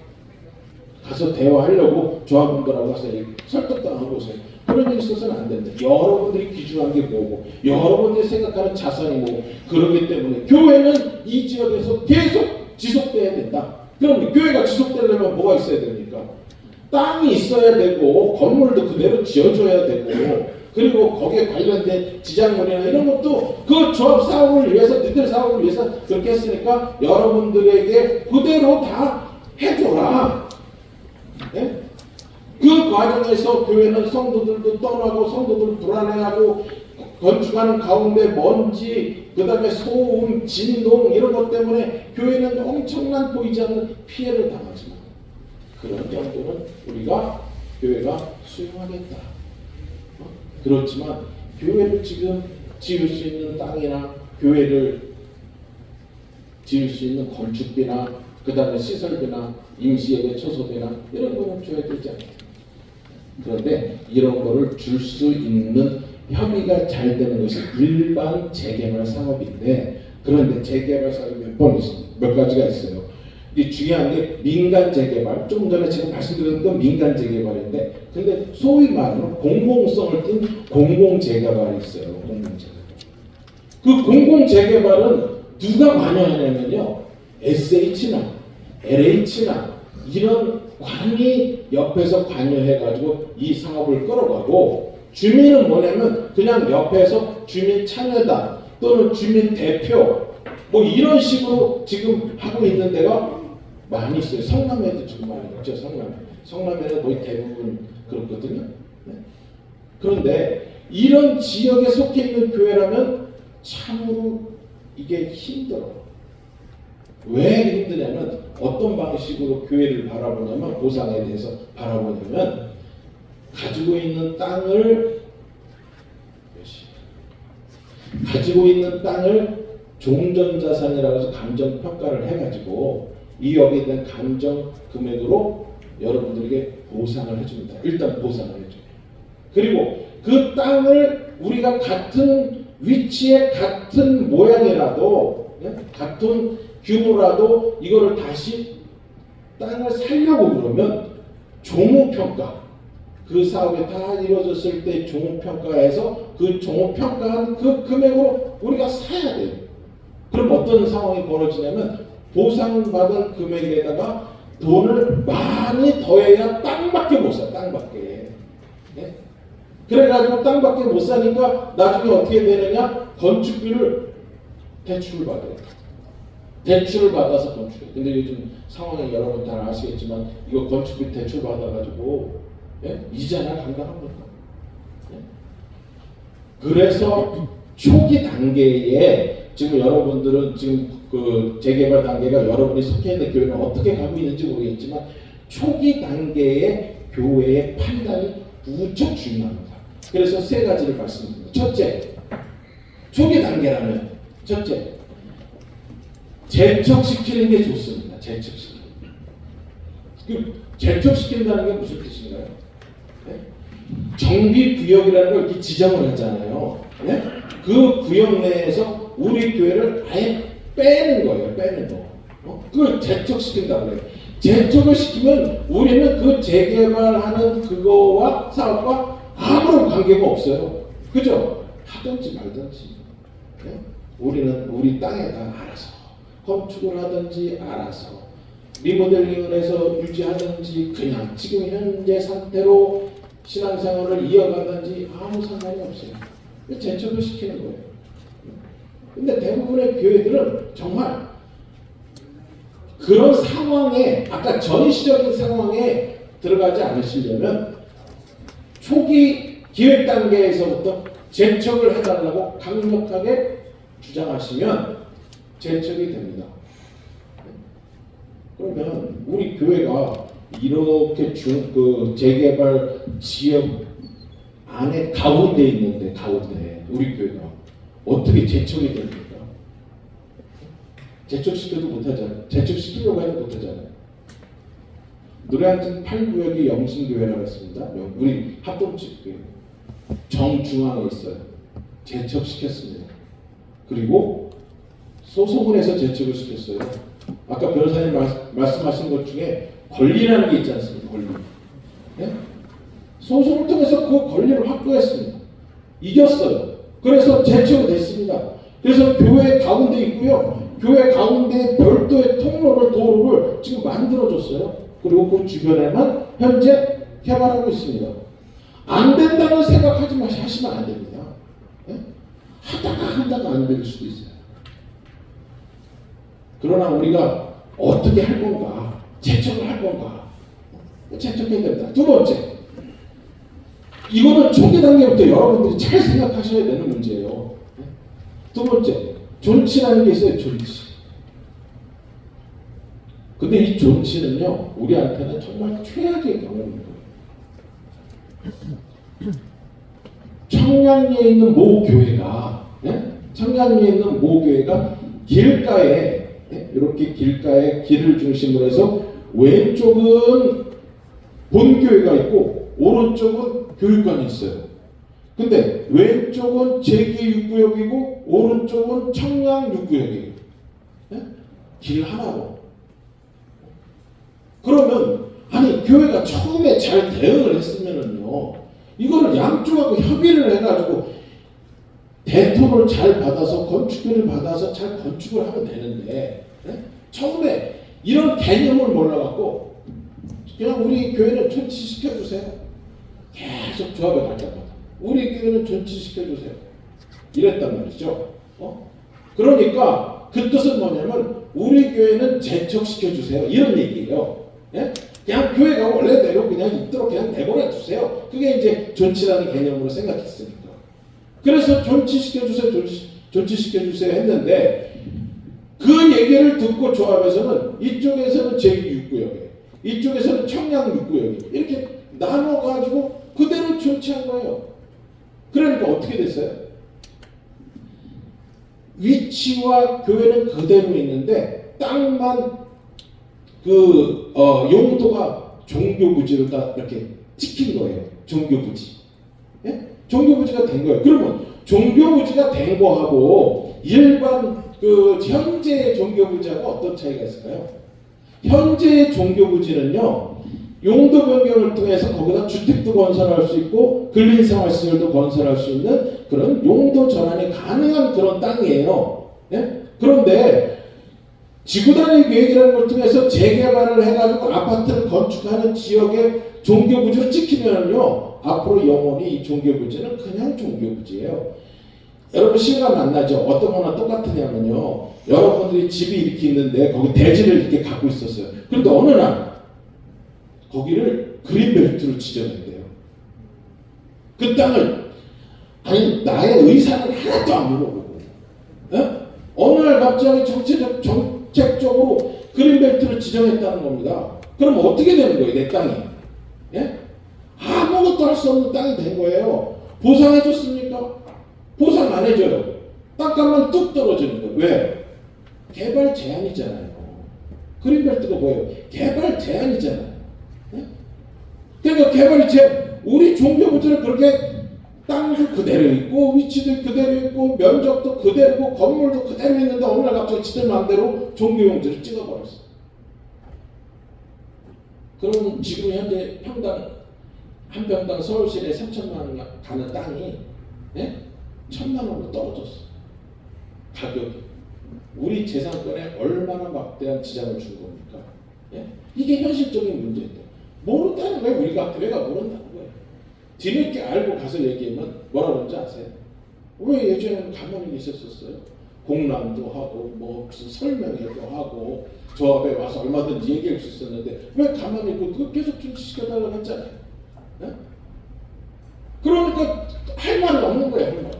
가서 대화하려고 조합원들하고 가서 설득당하고 오세요. 그런 일이 있어서는 안 된다. 여러분들이 귀중한 게 뭐고 여러분들이 생각하는 자산이 뭐고 그렇기 때문에 교회는 이 지역에서 계속 지속돼야 된다. 그럼 교회가 지속되려면 뭐가 있어야 됩니까? 땅이 있어야 되고 건물도 그대로 지어줘야 되고 그리고 거기에 관련된 지장물이나 이런 것도 그 조합 사업을 위해서 니들 사업을 위해서 그렇게 했으니까 여러분들에게 그대로 다 해줘라. 네? 그 과정에서 교회는 성도들도 떠나고 성도들 불안해하고 건축하는 가운데 먼지, 그 다음에 소음, 진동 이런 것 때문에 교회는 엄청난 보이지 않는 피해를 당하지만 그런 정도는 우리가 교회가 수용하겠다. 그렇지만 교회를 지금 지을 수 있는 땅이나 교회를 지을 수 있는 건축비나 그 다음에 시설비나 임시예배 초소비나 이런 거는 줘야 되지 않습니까? 그런데 이런 거를 줄 수 있는 협의가 잘 되는 것이 일반 재개발 사업인데, 그런데 재개발 사업이 몇 가지가 있어요. 이 중요한 게 민간 재개발, 조금 전에 제가 말씀드린 건 민간 재개발인데, 근데 소위 말하는 공공성을 띤 공공 재개발이 있어요. 공공 재개발. 그 공공 재개발은 누가 많이 하냐면요, SH나 LH나 이런 관이 옆에서 관여해가지고 이 사업을 끌어가고, 주민은 뭐냐면 그냥 옆에서 주민 참여단 또는 주민 대표 뭐 이런 식으로 지금 하고 있는 데가 많이 있어요. 성남에도 지금 많이 있죠. 성남에는 거의 대부분 그렇거든요. 네. 그런데 이런 지역에 속해 있는 교회라면 참으로 이게 힘들어요. 왜 힘드냐면 어떤 방식으로 교회를 바라보냐면, 보상에 대해서 바라보냐면 가지고 있는 땅을 종전자산이라고 해서 감정평가를 해가지고 이 여기에 대한 감정 금액으로 여러분들에게 보상을 해줍니다. 일단 보상을 해줘요. 그리고 그 땅을 우리가 같은 위치에 같은 모양이라도 같은 규모라도 이거를 다시 땅을 살려고 그러면 종후평가, 그 사업이 다 이루어졌을 때 종후평가에서 그 종후평가한 그 금액으로 우리가 사야 돼요. 그럼 어떤 상황이 벌어지냐면 보상받은 금액에다가 돈을 많이 더해야 땅밖에 못 사. 땅밖에. 네? 그래가지고 땅밖에 못 사니까 나중에 어떻게 되느냐? 건축비를 대출을 받아요. 대출을 받아서 건축해. 근데 요즘 상황이 여러분 다 아시겠지만 이거 건축비 대출 받아가지고 이자나 감당합니까? 그래서 초기 단계에 지금 여러분들은 지금 그 재개발 단계가 여러분이 속해 있는 교회는 어떻게 가고 있는지 모르겠지만 초기 단계의 교회의 판단이 무척 중요합니다. 그래서 세 가지를 말씀드립니다. 첫째, 초기 단계라면 첫째, 재척시키는 게 좋습니다. 재척시키는. 그 재척시킨다는 게 무슨 뜻인가요? 네? 정비구역이라는 걸 이렇게 지정을 하잖아요. 네? 그 구역 내에서 우리 교회를 아예 빼는 거예요. 빼는 거. 그걸 재척시킨다고 해요. 재척을 시키면 우리는 그 재개발하는 그거와 사업과 아무런 관계가 없어요. 그죠? 하든지 말든지. 네? 우리는 우리 땅에다 알아서 건축을 하든지 알아서 리모델링을 해서 유지하든지 그냥 지금 현재 상태로 신앙생활을 이어가든지 아무 상관이 없어요. 재척을 시키는 거예요. 근데 대부분의 교회들은 정말 그런 상황에 아까 전시적인 상황에 들어가지 않으시려면 초기 기획 단계에서부터 재척을 해달라고 강력하게 주장하시면 재척이 됩니다. 그러면 우리 교회가 이렇게 그 재개발 지역 안에 가운데 있는데 가운데 우리 교회가 어떻게 재척이 됩니까? 재척시켜도 못하잖아요. 재척시키려고 해도 못하잖아요. 노래한팀 8구역이 영신교회라고 했습니다. 우리 합동집 교회 정중앙에 있어요. 재척시켰습니다. 그리고 소소문에서 재척을 시켰어요. 아까 변호사님 말씀하신 것 중에 권리라는 게 있지 않습니까? 권리. 네? 소송을 통해서 그 권리를 확보했습니다. 이겼어요. 그래서 재척이 됐습니다. 그래서 교회 가운데 있고요. 교회 가운데 별도의 통로를 도로를 지금 만들어줬어요. 그리고 그 주변에만 현재 개발하고 있습니다. 안 된다는 생각하지 하시면 안 됩니다. 네? 하다가 안 될 수도 있어요. 그러나 우리가 어떻게 할 건가? 재척을 할 건가? 재척해야 됩니다. 두 번째, 이거는 초기 단계부터 여러분들이 잘 생각하셔야 되는 문제예요. 두 번째, 존치라는 게 있어요. 존치. 근데 이 존치는요, 우리한테는 정말 최악의 경험인 거예요. 청량리에 있는 모 교회가, 청량리에 있는 모 교회가 길가에 이렇게 길가에 길을 중심으로 해서 왼쪽은 본교회가 있고 오른쪽은 교육관이 있어요. 근데 왼쪽은 제2육구역이고 오른쪽은 청량육구역이에요. 길 하나로. 그러면 아니 교회가 처음에 잘 대응을 했으면은요, 이거를 양쪽하고 협의를 해가지고 대토를 잘 받아서 건축비를 받아서 잘 건축을 하면 되는데, 처음에 이런 개념을 몰라갖고 그냥 우리 교회는 존치시켜주세요. 계속 조합에 갈 때마다 우리 교회는 존치시켜주세요. 이랬단 말이죠. 그러니까 그 뜻은 뭐냐면 우리 교회는 재척시켜주세요. 이런 얘기예요. 그냥 교회가 원래대로 그냥 있도록 그냥 내버려 두세요. 그게 이제 존치라는 개념으로 생각했으니까. 그래서 존치시켜주세요. 존치시켜주세요 했는데 그 얘기를 듣고 조합에서는 이쪽에서는 제6구역에 이쪽에서는 청량육구역에 이렇게 나눠가지고 그대로 존치한 거예요. 그러니까 어떻게 됐어요? 위치와 교회는 그대로 있는데 땅만 그 용도가 종교부지로 다 이렇게 찍힌 거예요. 종교부지. 종교부지가 된 거예요. 그러면 종교부지가 된 거하고 일반 그 현재의 종교부지하고 어떤 차이가 있을까요? 현재의 종교부지는요, 용도 변경을 통해서 거기다 주택도 건설할 수 있고 근린생활시설도 건설할 수 있는 그런 용도 전환이 가능한 그런 땅이에요. 그런데 지구단위 계획이라는 걸 통해서 재개발을 해가지고 아파트를 건축하는 지역에 종교부지로 찍히면요, 앞으로 영원히 이 종교부지는 그냥 종교부지예요. 여러분 시간 만나죠? 어떤 거나 똑같으냐면요, 여러분들이 집이 이렇게 있는데 거기 대지를 이렇게 갖고 있었어요. 그런데 어느 날 거기를 그린벨트로 지정했대요. 그 땅을 아니 나의 의사는 하나도 안 물어보고 어느 날 갑자기 정책적으로 그린벨트를 지정했다는 겁니다. 그럼 어떻게 되는 거예요? 내 땅이 예? 아무것도 할 수 없는 땅이 된 거예요. 보상해줬습니까? 보상 안 해줘요. 땅값만 뚝 떨어지는 거예요. 왜? 개발 제한이잖아요. 그린벨트가 뭐예요? 개발 제한이잖아요. 예? 그러니까 개발 제한, 우리 종교부지는 그렇게 땅도 그대로 있고 위치도 그대로 있고 면적도 그대로고 건물도 그대로 있는데 어느 날 갑자기 지들 마음대로 종교용지를 찍어버렸어. 그럼 지금 현재 한 평당 서울시내 3천만 원 가는 땅이 1,000만 원으로 떨어졌어. 가격이. 우리 재산권에 얼마나 막대한 지장을 준 겁니까? 예? 이게 현실적인 문제인데 모른다는 거예요. 우리가 모른다는 거예요. 뒤늦게 알고 가서 얘기하면 뭐라 그런지 아세요? 왜 예전에는 가만히 있었었어요? 공람도 하고 뭐 무슨 설명회도 하고 조합에 와서 얼마든지 얘기할 수 있었는데 왜 가만히 있고 그거 계속 중지시켜달라고 했잖아요. 예? 그러니까 할 말은 없는 거예요. 할 말.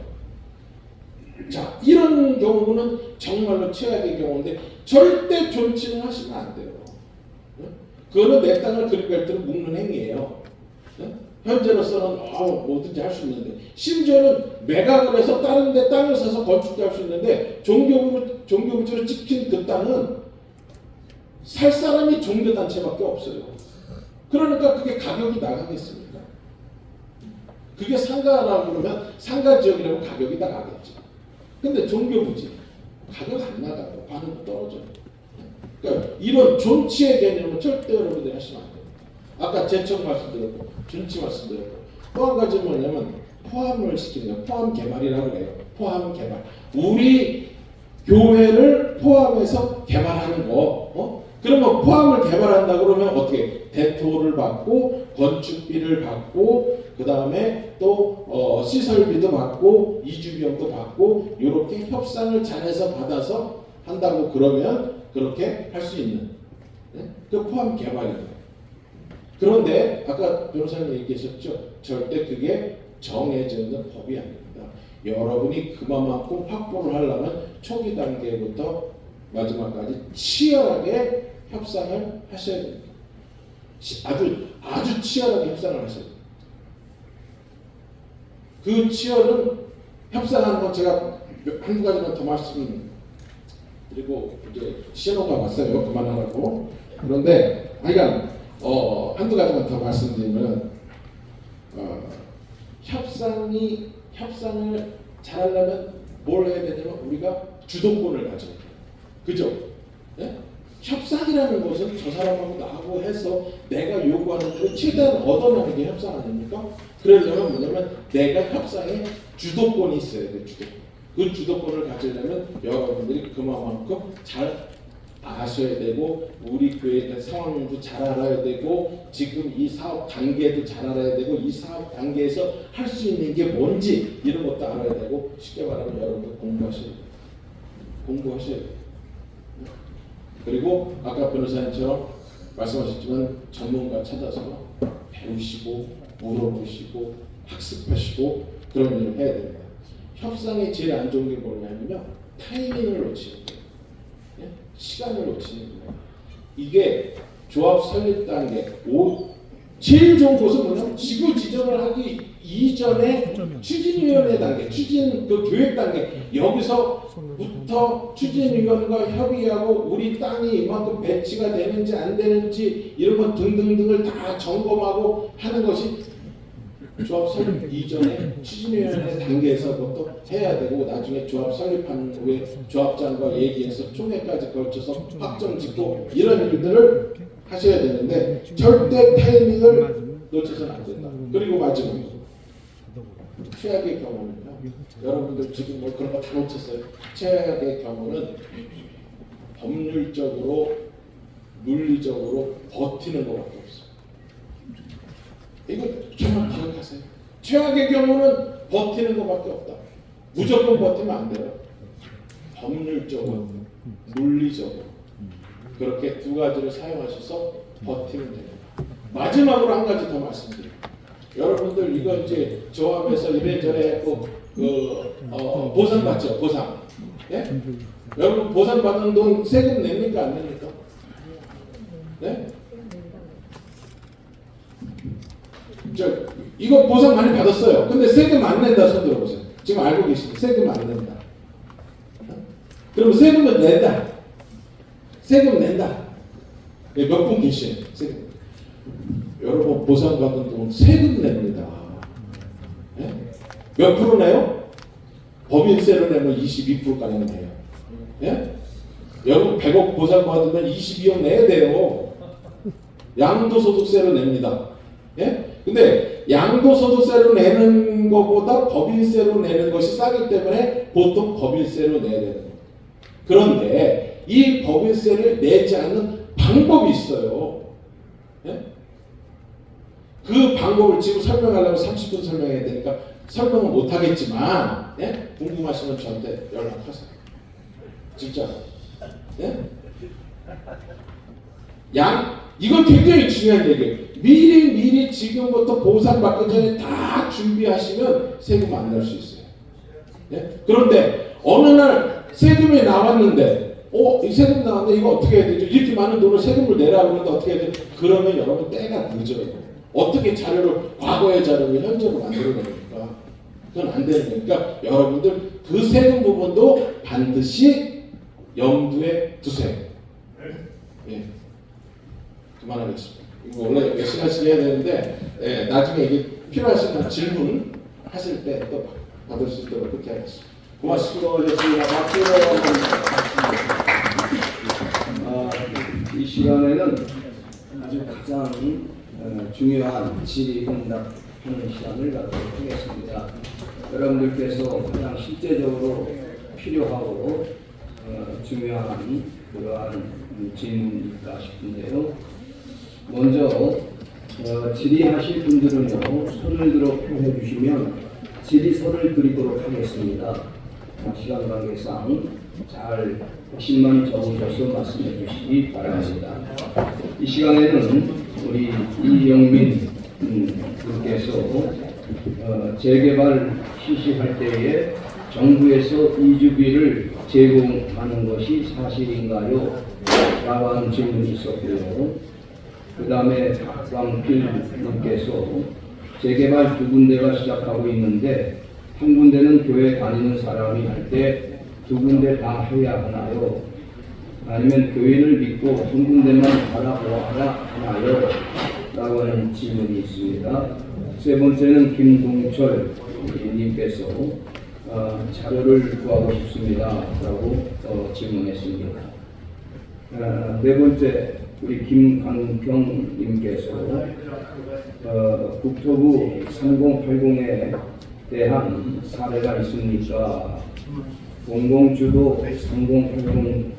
자, 이런 경우는 정말로 최악의 경우인데 절대 존칭을 하시면 안 돼요. 예? 그거는 내 땅을 그린벨트로 묶는 행위예요. 예? 현재로서는 뭐든지 할 수 있는데 심지어는 매각을 해서 다른 데 땅을 사서 건축도 할 수 있는데 종교부지로 찍힌 그 땅은 살 사람이 종교단체밖에 없어요. 그러니까 그게 가격이 나가겠습니까? 그게 상가라고 그러면 상가지역이라고 가격이 나가겠죠. 근데 종교부지 가격 안 나가고 반응도 떨어져요. 그러니까 이런 존치의 개념은 절대 여러분들이 하시면 안 돼요. 아까 재청 말씀드렸고 존치 말씀드렸고 또 한 가지 뭐냐면 포함을 시키는 거예요. 포함 개발이라고 해요. 포함 개발. 우리 교회를 포함해서 개발하는 거. 그러면 포함을 개발한다 그러면 어떻게 대토를 받고 건축비를 받고 그 다음에 또 시설비도 받고 이주비용도 받고 이렇게 협상을 잘해서 받아서 한다고 그러면 그렇게 할 수 있는 그 포함 개발입니다. 그런데 아까 변호사님 얘기하셨죠. 절대 그게 정해져 있는 법이 아닙니다. 여러분이 그만큼 확보를 하려면 초기 단계부터 마지막까지 치열하게 협상을 하셔야 됩니다. 아주 치열하게 협상을 하셔야 됩니다. 그 치열은 협상하는 건 제가 한두 가지만 더 말씀드리고 이제 신호가 왔어요. 그만하라고. 그런데 한두 가지만 더 말씀드리면 협상을 잘하려면 뭘 해야 되냐면 우리가 주도권을 가져야 돼요. 그죠? 네? 협상이라는 것은 저 사람하고 나하고 해서 내가 요구하는 걸 최대한 얻어내는 게 협상 아닙니까? 그러려면 뭐냐면 내가 협상에 주도권이 있어야 돼. 주도권. 그 주도권을 가지려면 여러분들이 그만큼 잘 아셔야 되고 우리 교회의 상황도 잘 알아야 되고 지금 이 사업 단계도 잘 알아야 되고 이 사업 단계에서 할 수 있는 게 뭔지 이런 것도 알아야 되고 쉽게 말하면 여러분들 공부하셔야 돼요. 그리고 아까 변호사님처럼 말씀하셨지만 전문가 찾아서 배우시고 물어보시고 학습하시고 그런 일을 해야 됩니다. 협상에 제일 안 좋은 게 뭐냐면요. 타이밍을 놓치는 거예요. 시간을 놓치는 거예요. 이게 조합 설립 단계 제일 좋은 곳은 뭐냐면 지구 지정을 하기 이전에 추진위원회 단계, 교획 단계 여기서부터 추진위원과 협의하고 우리 땅이 이만큼 배치가 되는지 안 되는지 이런 것 등등등을 다 점검하고 하는 것이 조합 설립 이전에 추진위원회 단계에서부터 해야 되고 나중에 조합 설립한 후에 조합장과 얘기해서 총회까지 걸쳐서 확정 짓고 이런 일들을 하셔야 되는데 절대 타이밍을 놓쳐서는 안 된다. 그리고 마지막으로 최악의 경우는요. 여러분들 지금 뭐 그런 거 다 놓쳤어요. 최악의 경우는 법률적으로 물리적으로 버티는 것밖에 없어요. 이거 정말 기억하세요. 최악의 경우는 버티는 것밖에 없다. 무조건 버티면 안 돼요. 법률적으로, 물리적으로 그렇게 두 가지를 사용하셔서 버티면 됩니다. 마지막으로 한 가지 더 말씀드립니다. 여러분들 이거 이제 조합에서 이래저래 보상 받죠, 보상. 예? 여러분 보상 받은 돈 세금 냅니까 안 냅니까? 네? 이거 보상 많이 받았어요. 근데 세금 안 낸다 손 들어보세요. 지금 알고 계시죠? 세금 안 낸다. 그럼 세금은 낸다. 세금 낸다. 몇 분 계시요 세금. 여러분 보상받은 돈 세금 냅니다. 네? 몇 프로 내요? 법인세로 내면 22%가량 내요. 네? 여러분 100억 보상받으면 22억 내야 돼요. 양도소득세로 냅니다. 예? 근데 양도소득세로 내는 것보다 법인세로 내는 것이 싸기 때문에 보통 법인세로 내야 되는 거예요. 그런데 이 법인세를 내지 않는 방법이 있어요. 예? 그 방법을 지금 설명하려면 30분 설명해야 되니까 설명은 못하겠지만 예? 궁금하시면 저한테 연락하세요. 진짜. 예? 이건 굉장히 중요한 얘기예요. 미리 지금부터 보상받기 전에 다 준비하시면 세금 안 낼 수 있어요. 예? 그런데 어느 날 세금이 나왔는데 이 세금 나왔는데 이거 어떻게 해야 되죠? 이렇게 많은 돈을 세금을 내라고 그러는데 어떻게 해야 되죠? 그러면 여러분 때가 늦어요. 어떻게 자료를 과거의 자료를 현재로 만들어냅니까? 그건 안 되는 거니까 여러분들 그 세금 부분도 반드시 염두에 두세요. 예. 그만하겠습니다. 이거 원래 몇 시간씩 해야 되는데 나중에 이게 필요하시면 질문 하실 때 또 받을 수 있도록 그렇게 하겠습니다. 고맙습니다. 수고하셨습니다. 박수. 이 시간에는 아주 가장 중요한 질의응답하는 시간을 갖도록 하겠습니다. 여러분들께서 가장 실제적으로 필요하고 중요한 그러한 질문일까 싶은데요. 먼저 질의하실 분들은요, 손을 들어 표해 주시면 질의서를 드리도록 하겠습니다. 시간 관계상 잘 핵심만 적으셔서 말씀해 주시기 바랍니다. 이 시간에는 우리 이영민 분께서 재개발 실시할 때에 정부에서 이주비를 제공하는 것이 사실인가요? 라고 하는 질문이 있었고요. 그 다음에 박광필님께서 재개발 2군데가 시작하고 있는데 한 군데는 교회 다니는 사람이 할 때 2군데 다 해야 하나요? 아니면 교회를 믿고 한 군데만 바라보아야 하나요? 라고 하는 질문이 있습니다. 세 번째는 김동철 님께서 자료를 구하고 싶습니다. 라고 질문했습니다. 네 번째, 우리 김강평 님께서 국토부 3080에 대한 사례가 있습니까? 공공주도 3080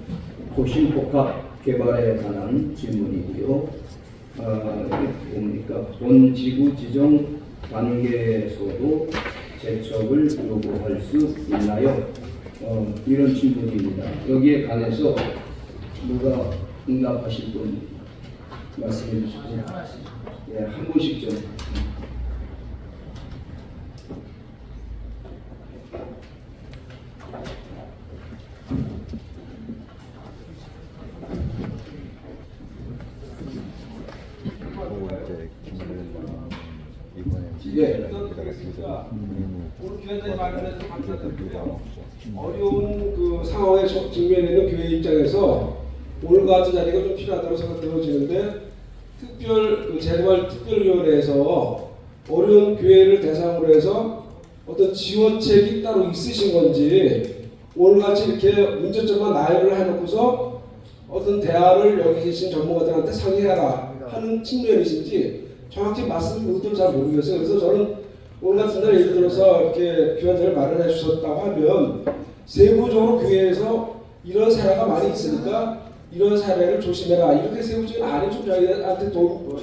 도심복합 개발에 관한 질문이고요. 뭡니까? 본 지구 지정 단계에서도 재척을 요구할 수 있나요? 이런 질문입니다. 여기에 관해서 누가 응답하실 분 말씀해 주시죠. 예, 한 분씩 좀. 예. 오늘 교회장님 말씀해서 감사드립니다. 어려운 그 상황에 직면해 있는 교회 입장에서 오늘과 같은 자리가 좀 필요하다고 생각되어지는데 재개발 특별위원회에서 어려운 교회를 대상으로 해서 어떤 지원책이 따로 있으신 건지 오늘같이 이렇게 문제점만 나열을 해놓고서 어떤 대안을 여기 계신 전문가들한테 상의해라 하는 측면이신지 정확히 말씀 의도를 잘 모르겠어요. 그래서 저는 오늘 같은 날 예를 들어서 이렇게 교회들을 마련해 주셨다고 하면 세부적으로 교회에서 이런 사례가 많이 있으니까 이런 사례를 조심해라 이렇게 세부적인 안이 좀 저희한테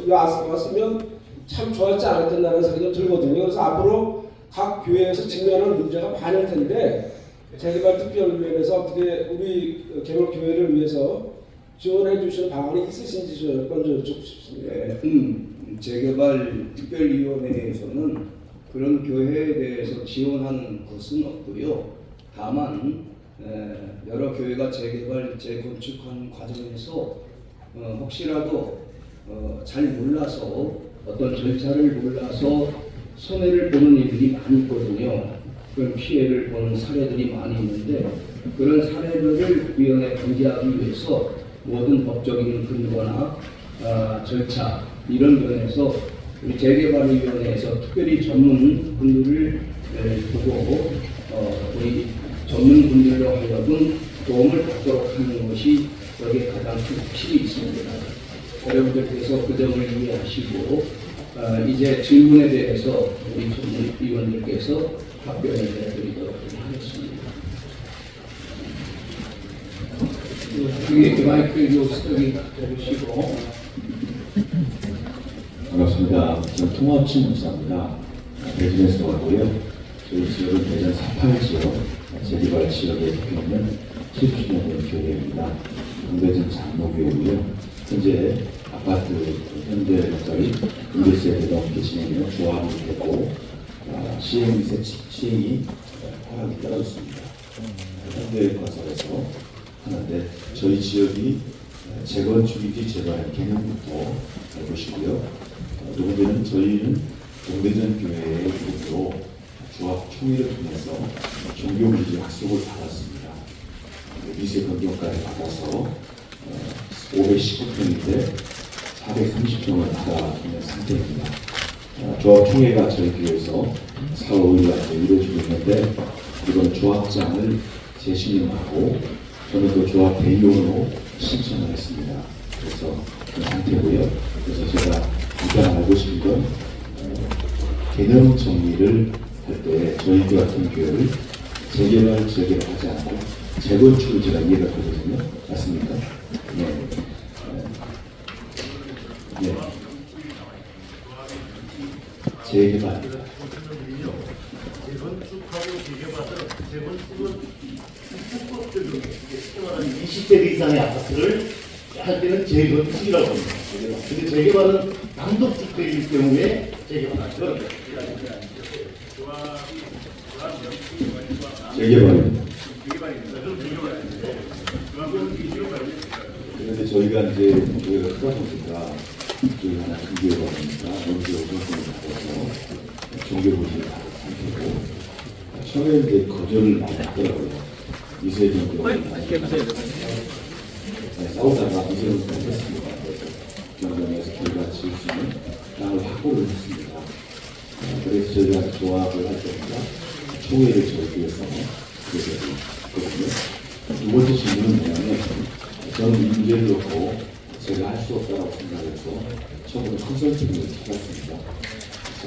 왔으면 참 좋았지 않았겠나라는 생각이 좀 들거든요. 그래서 앞으로 각 교회에서 직면하는 문제가 많을 텐데 재개발 특별위원회에서 어떻게 우리 개발 교회를 위해서 지원해 주시는 방안이 있으신지 좀 먼저 여쭙고 싶습니다. 재개발 특별위원회에서는 그런 교회에 대해서 지원하는 것은 없고요. 다만 여러 교회가 재개발, 재건축하는 과정에서 혹시라도 잘 몰라서 어떤 절차를 몰라서 손해를 보는 일들이 많이 있거든요. 그런 피해를 보는 사례들이 많이 있는데 그런 사례들을 위원회에 방지하기 위해서 모든 법적인 근거나 절차 이런 면에서 우리 재개발위원회에서 특별히 전문 분들을 두고 우리 전문 분들로 하여금 도움을 받도록 하는 것이 여기에 가장 큰 핵심이 있습니다. 여러분들께서 그 점을 이해하시고 이제 질문에 대해서 우리 전문위원들께서 답변을 해드리도록 하겠습니다. 여기 마이크 여기 해주시고. 반갑습니다. 저는 통합친 목사입니다. 대전에서 왔고요. 저희 지역은 대전 48 지역, 재개발 지역에 속해 있는 70주년 된 교회입니다. 동대전 장로교회고요. 현재 아파트 현대건설이 200세대 넘게 진행되는 조합이 되고 시행이 허락이 떨어졌습니다. 현대건설에서 하는데 저희 지역이 재건축인지 재발 개념부터 알고시고요. 두 번째는 저희는 동대전 교회의 이름으로 조합 총회를 통해서 종교물질 약속을 받았습니다. 미세 변경까지 받아서 519평인데 430평을 받아 있는 상태입니다. 조합 총회가 저희 교회에서 4월 5일날 이루어지고 있는데 이번 조합장을 재신임하고 저는 그 조합 대의원으로 신청을 했습니다. 그래서 그 상태고요. 그래서 제가 일단 알고 싶은 건 개념 정리를 할 때 저희 같은 교회를 재개발, 재개발하지 않고 재건축을 제가 이해가 되거든요. 맞습니까? 네. 네. 재개발. 재건축하고 재개발은 헌법적으로 20세대 이상의 아파트를 할 때는 재건축이라고 합니다. 근데 재개발은 단독주택이기 때문에 재개발하죠. 재개발입니다. 그런데 저희가 이제 교회가 크다 보니까 저희 하나 큰 교회가 보니까 먼저 우선권을 받아서 종교부지를 받은 상태고 처음에 이제 거절을 많이 하더라고요. 이세정 교회가 싸우다가 이세정 교회가 했습니다. 경정에서 교회가 지을 수 있는 땅을 확보를 했습니다. 그래서 저희가 조합을 할 때마다 총회를 저희 교회에서 그래서 했거든요. 두 번째 질문은 뭐냐면 저는 이 문제를 놓고 제가 할 수 없다고 생각해서 처음부터 컨설팅을 찾았습니다. 그래서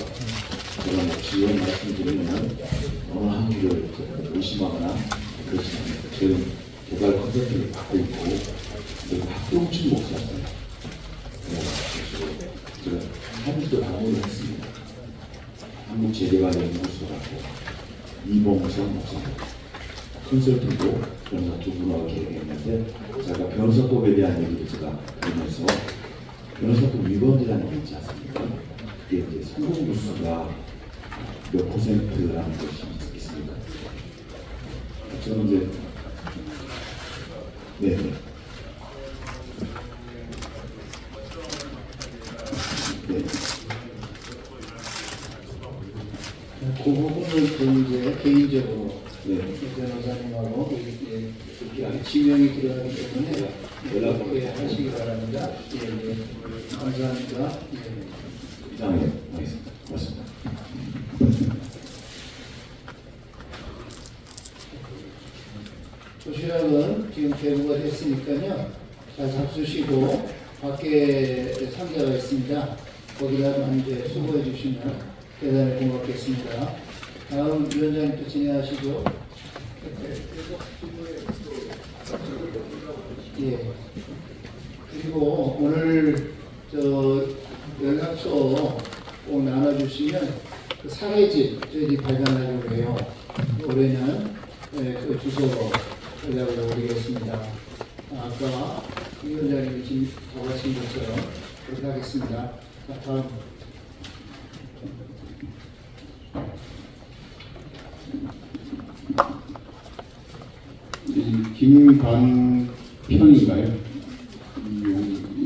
제가 뭐 지원 말씀드리면 어느 한 길을 의심하거나 그렇지 않습니다. 저는 개발 컨설팅을 받고 있고 그리고 박동춘 목사입니다. 제가 한국도 방문을 했습니다. 한국재개발연구소라고 이봉성 목사입니다. 컨설팅도 변호사 두 분하고 계획했는데 제가 변호사법에 대한 얘기를 제가 보면서 변호사법 위반이라는 게 있지 않습니까? 그게 이제 성공 누수가 몇 %라는 것이 있습니까? 저는 이제 네. 네. 그 부분을 또 이제 개인적으로 네. 변호사님하고 이렇게 지명이 들어가기 때문에 연락을 하시기 바랍니다. 예, 감사합니다. 예. 이상하게 하겠습니다. 고맙습니다. 도시락은 지금 대부가 됐으니까요. 잘 잡수시고 밖에 상자가 있습니다. 거기다가 이제 수고해 주시면 대단히 고맙겠습니다. 다음 위원장님도 진행하시죠. 예. 그리고 오늘 연락처 꼭 나눠주시면 그 사례집 저희들이 발간하려고 해요. 올해는 그 주소로 연락을 올리겠습니다. 아까 위원장님이 지금 적으신 것처럼 그렇게 하겠습니다. 자, 다음. 김광평인가요?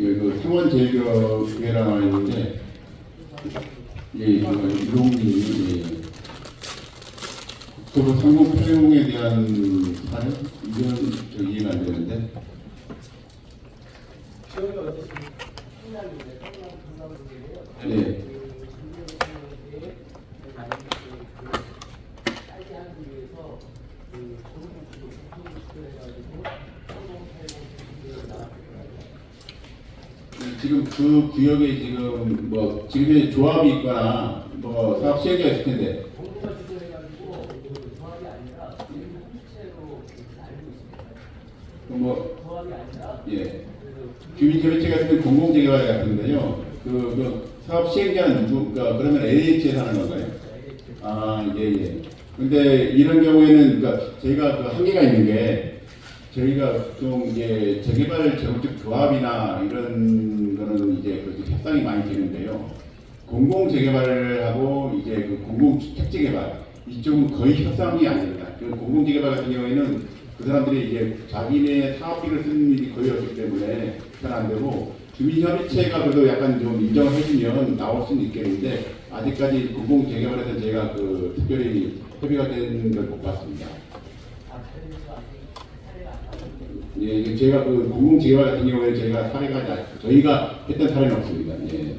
그 상원제일교회라 나와 있는데, 예, 이동님이 국토부 상공 활용에 대한 사례? 이건 저 이해가 안 되는데. 네. 지금 그 구역에 지금 뭐 지금 현재 조합이 있거나 뭐 사업 시행자가 있을 텐데. 예. 규민개발체 같은 공공재개발 같은데요. 그 사업 시행자는 누구가 그러면 LH에서 하는 건가요? 아, 예, 예. 근데 이런 경우에는 그러니까 저희가 그 한계가 있는 게 저희가 좀 이제 재개발 재건축 조합이나 이런 거는 이제 그 협상이 많이 되는데요. 공공 재개발하고 이제 그 공공 택지 개발 이쪽은 거의 협상이 안 됩니다. 그 공공 재개발 같은 경우에는 그 사람들이 이제 자기네 사업비를 쓰는 일이 거의 없기 때문에 잘 안 되고 주민협의체가 그래도 약간 좀 인정을 해주면 나올 수는 있겠는데 아직까지 공공 재개발에서 제가 그 특별히 협의가 된 걸 못 봤습니다. 예, 이게 제가 그 공공 재개발 같은 경우에 저희가 사례가 저희가 했던 사례는 없습니다. 예,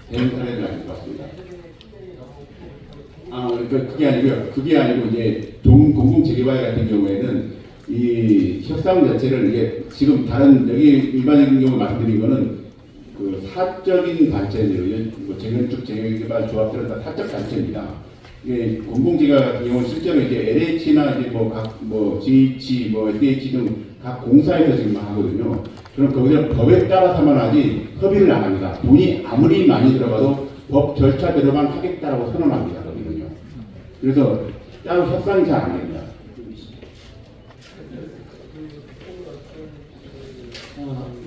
대형 사례는 아닌 것 같습니다. 아, 그러니까 그게 아니고 이제 공공 재개발 같은 경우에는 이 협상 자체를 이게 지금 다른 여기 일반적인 경우 말씀드린 거는 그 사적인 단체들이요. 뭐 재건축 재개발 조합들은 다 사적 단체입니다. 이게 공공재개발 같은 경우는 실제로 이제 LH나 이제 뭐 GH, 뭐 SH 등 각 공사에서 지금 하거든요. 그럼 거기서 법에 따라서만 하지 협의를 안 합니다. 돈이 아무리 많이 들어가도 법 절차대로만 하겠다라고 선언합니다. 거기는요. 그래서 따로 협상이 잘 안 됩니다.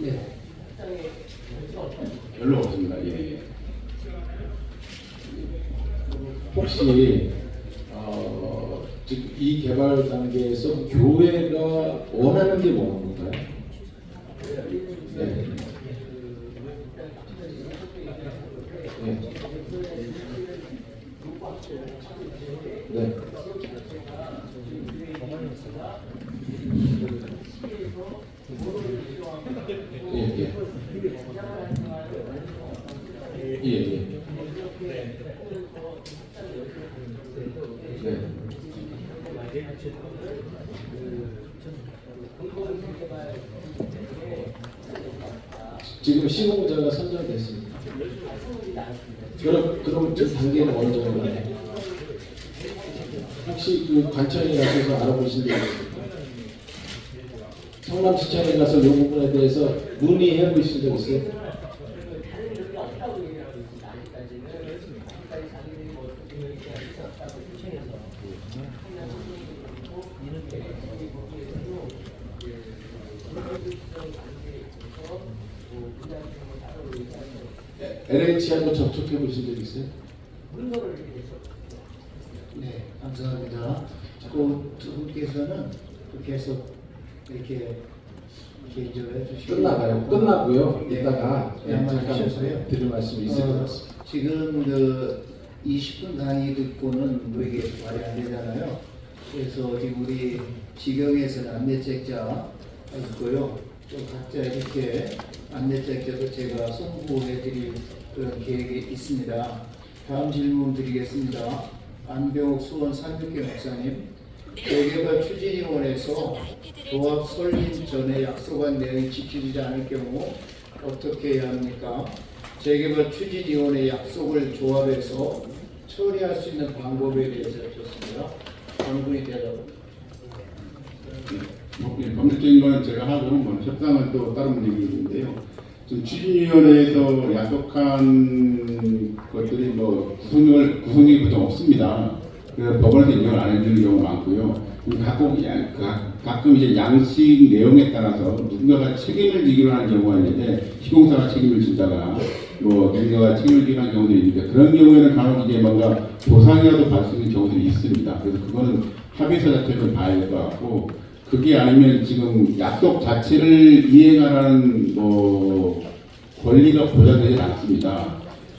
네. 별로 없습니다. 예, 예. 혹시 지금 이 개발 단계에서 교회가 원하는 게 뭔가요? 네. 네. 네. 예, 예. 예, 예. 네. 지금 시공자가 선정됐습니다. 그럼 그 단계는 어느 정도나요? 혹시 그 관청에 가셔서 알아보신 적 있습니까? 성남시청에 가서 이 부분에 대해서 문의해 보신 적 있어요? LH하고 접촉해 보신 적 있어요? 네, 감사합니다. 두 분께서는 계속 이렇게 개인적으로 해주시고 끝나고요. 네. 이따가 네, 한번 잠깐 해주세요. 드릴 말씀이 있을 것 같습니다. 지금 그 20분 강의 듣고는 우리에게 말이 안 되잖아요. 그래서 지금 우리 지경에서는 안내책자 있고요. 또 각자 이렇게 안내책자도 제가 송부해 드릴 그런 계획이 있습니다. 다음 질문 드리겠습니다. 안병욱 수원 산육회 목사님, 재개발 추진위원회에서 조합 설립 전에 약속한 내용이 지켜지지 않을 경우 어떻게 해야 합니까? 재개발 추진위원회 약속을 조합해서 처리할 수 있는 방법에 대해서 여쭙습니다. 장군이 대답합니다. 법률적인 거는 제가 하고 뭐 협상은 또 다른 분들이 있는데요. 지금 추진위원회에서 약속한 것들이 뭐 구성력이 보통 없습니다. 그래서 법원에서 인정을 안 해주는 경우가 많고요. 가끔 이제 양식 내용에 따라서 누군가가 책임을 지기로 하는 경우가 있는데 시공사가 책임을 지다가 뭐 누군가가 책임지는 경우들이 있는데 그런 경우에는 간혹 이제 뭔가 보상이라도 받을 수 있는 경우들이 있습니다. 그래서 그거는 합의서 자체를 좀 봐야 될 것 같고 그게 아니면 지금 약속 자체를 이행하라는 뭐 권리가 보장되지 않습니다.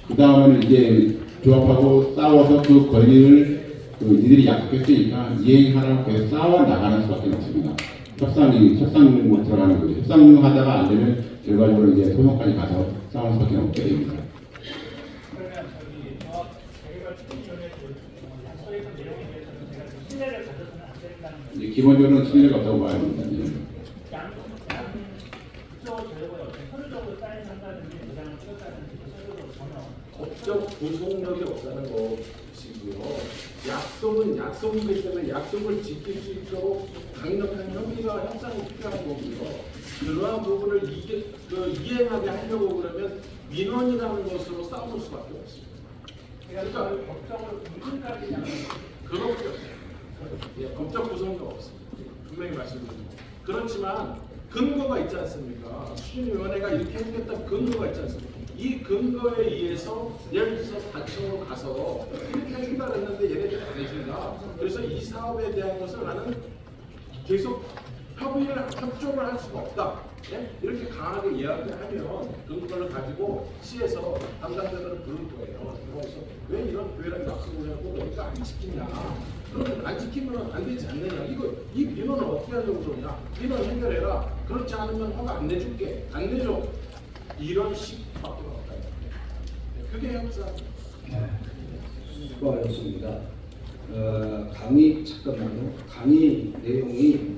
그 다음에는 이제 조합하고 싸워서 그 권리를 이들이 약속했으니까 이행하라고 해서 싸워 나가는 수밖에 없습니다. 협상 못 들어가는 거죠. 협상하다가 안 되면 결과적으로 이제 소송까지 가서 싸우는 수밖에 없게 됩니다. 이제 기본적으로는 신뢰가 없다고 봐야 됩니다. 법적 구속력이 없다는 것이고요. 약속은 약속이기 때문에 약속을 지킬 수 있도록 강력한 협의와 협상이 필요한 거고요. 그러한 부분을 이행하게 하려고 그러면 민원이라는 것으로 싸울 수밖에 없습니다. 그러니까 법적으로 구속까지 그렇게 없어요. 예, 법적 구성이 없습니다. 분명히 말씀드립니다. 그렇지만 근거가 있지 않습니까? 추진위원회가 이렇게 했겠다 근거가 있지 않습니까? 이 근거에 의해서 예를 들어서 다청으로 가서 이렇게 해준다 했는데 얘네들이 안 해준다. 그래서 이 사업에 대한 것을 나는 계속 협조를 할 수가 없다. 예? 이렇게 강하게 이야기를 하면 근거를 가지고 시에서 담당자들을 부를 거예요. 그래서 왜 이런 교회랑 약속을 하고 너희가 안 지키냐? 그러면 안 지키면 안 되지 않느냐? 이 민원을 어떻게 하려고 그러냐? 민원 해결해라. 그렇지 않으면 허가 안 내줄게. 안 내줘. 이런 식밖에 없다. 그게 협상. 수고하셨습니다. 강의 잠깐만요. 강의 내용이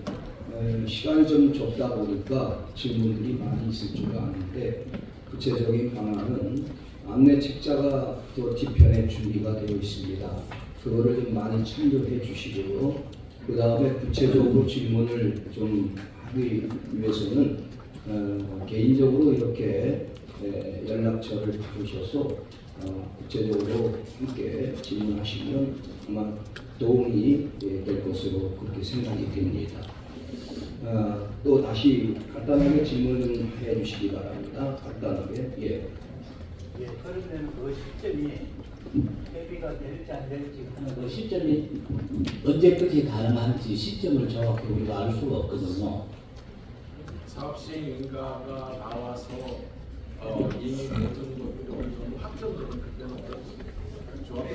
시간이 좀 좁다 보니까 질문들이 많이 있을 줄 아는데 구체적인 방안은 안내 책자가 또 뒤편에 준비가 되어 있습니다. 그거를 좀 많이 참조해 주시고요. 그 다음에 구체적으로 질문을 좀 하기 위해서는 개인적으로 이렇게 연락처를 받으셔서 구체적으로 함께 질문하시면 아마 도움이 될 것으로 그렇게 생각이 됩니다. 또 다시 간단하게 질문해 주시기 바랍니다. 간단하게. 예. 예, 그러면 그 시점이 협의가 될지 안 될지 하는 그 시점이 언제까지 가능한지 시점을 정확히 우리가 알 수가 없거든요. 사업 시행 인가가 나와서 이미 모든 것들이 확정되는 그때는 조합을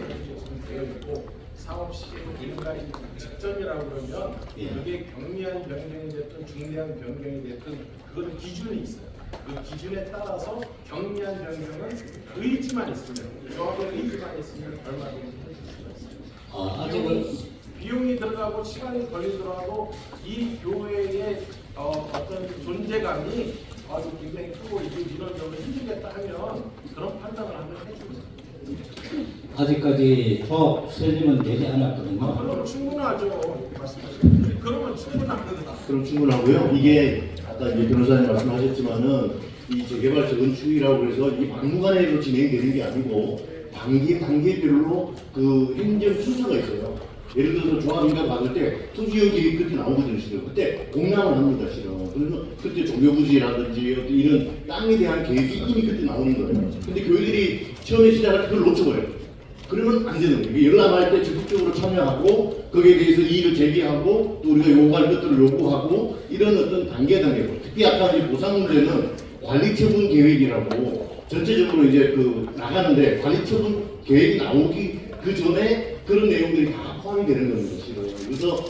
되어 있고 사업 시행 인가 직전이라고 그러면 그게 경미한 변경이 됐든 중대한 변경이 됐든 그건 기준이 있어요. 그 기준에 따라서 경미한 변경은 의지만 있으면 조합의 의지만 있으면 얼마든지 해줄 수가 있어요. 비용이 들어가고 시간이 걸리더라도 이 교회의 어떤 존재감이 굉장히 크고 이게 이런저런 힘들겠다 하면 그런 판단을 한번 해주세요. 아직까지 조합 설립은 되지 않았거든요. 그러면 충분하죠. 말씀하시는 그러면 충분합니다. 그럼 충분하고요. 이게 아까 이제 변호사님 말씀하셨지만은 이 재개발 재건축이라고 해서 이 막무가내로 진행되는 게 아니고 단계별로 그 행정 순서가 있어요. 예를 들어서 조합인가 받을 때 토지용 계획 그렇게 나오거든요. 실은 그때 공람을 합니다. 실은 그래서 그때 종교부지라든지 어떤 이런 땅에 대한 계획이 이미 그때 나오는 거예요. 근데 교회들이 처음에 시작할 때 그걸 놓쳐버려요. 그러면 안 되는 거예요. 열람할 때 적극적으로 참여하고 거기에 대해서 이의를 제기하고 또 우리가 요구할 것들을 요구하고 이런 어떤 단계고 특히 아까 이제 보상 문제는 관리처분 계획이라고 전체적으로 이제 그 나가는데 관리처분 계획이 나오기 그 전에 그런 내용들이 다 포함이 되는 겁니다. 실은. 그래서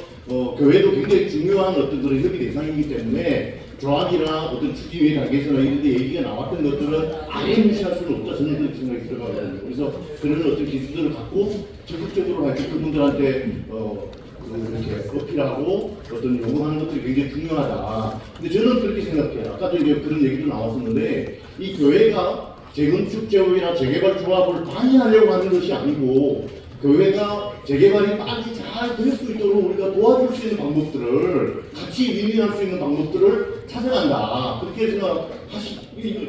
교회도 굉장히 중요한 어떤 그런 협의 대상이기 때문에 조합이나 어떤 추진위 단계에서나 이런 데 얘기가 나왔던 것들은 아예 무시할 수는 없다. 저는 그렇게 생각이 들어가거든요. 그래서 그런 어떤 기술들을 갖고 적극적으로 할 때 그분들한테 이렇게 어필하고 어떤 요구하는 것들이 굉장히 중요하다. 근데 저는 그렇게 생각해요. 아까도 이제 그런 얘기도 나왔었는데 이 교회가 재건축 제업이나 재개발 조합을 방해하려고 하는 것이 아니고 교회가 재개발이 빨리 잘 될 수 있도록 우리가 도와줄 수 있는 방법들을 같이 윈윈할 수 있는 방법들을 찾아간다. 그렇게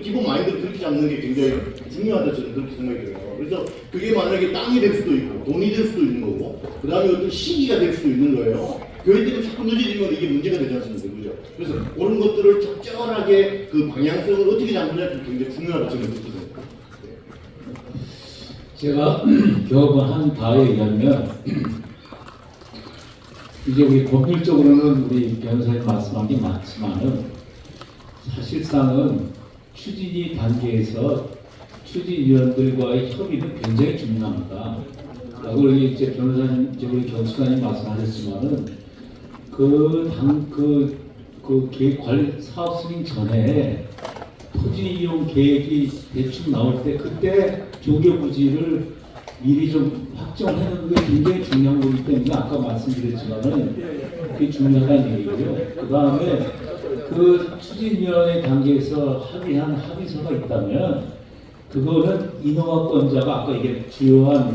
기본 마인드를 그렇게 잡는 게 굉장히 중요하다. 저는 그렇게 생각이 들어요. 그래서 그게 만약에 땅이 될 수도 있고 돈이 될 수도 있는 거고 그 다음에 어떤 시기가 될 수도 있는 거예요. 교회들이 자꾸 늦어지면 이게 문제가 되지 않습니까? 그죠? 그래서 그런 것들을 적절하게 그 방향성을 어떻게 잡느냐 굉장히 중요하다. 저는 그렇게 생각해요. 제가 경험한 바에 의하면 이제 우리 법률적으로는 우리 변호사님 말씀한 게 맞지만은 사실상은 추진위 단계에서 추진위원들과의 협의는 굉장히 중요합니다. 그리고 이제 변호사님, 이제 우리 경수사님 말씀하셨지만은 계획 관리 사업 승인 전에 토지 이용 계획이 대충 나올 때 그때 조교 부지를 미리 좀 확정해놓는 게 굉장히 중요한 거기 때문에 아까 말씀드렸지만은 그게 중요하다는 얘기고요. 그 다음에 그 추진위원회 단계에서 합의한 합의서가 있다면 그거는 인허가권자가 아까 이게 주요한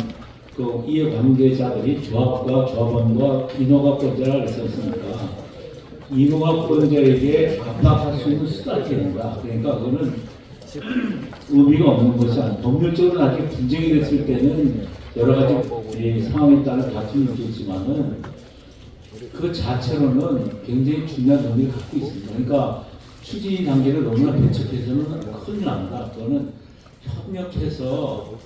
그 이해관계자들이 조합과 조합원과 인허가권자라고 했었으니까 인허가권자에게 압박할 수 있는 수단이 된다. 그러니까 그거는 의미가 없는 것이 아니고 법률적으로 나중에 분쟁이 됐을 때는 여러 가지 상황에 따라 다툼이 있겠지만은 그 자체로는 굉장히 중요한 의미를 갖고 있습니다. 그러니까 추진 단계를 너무나 배척해서는 큰일 납니다. 그거는 협력해서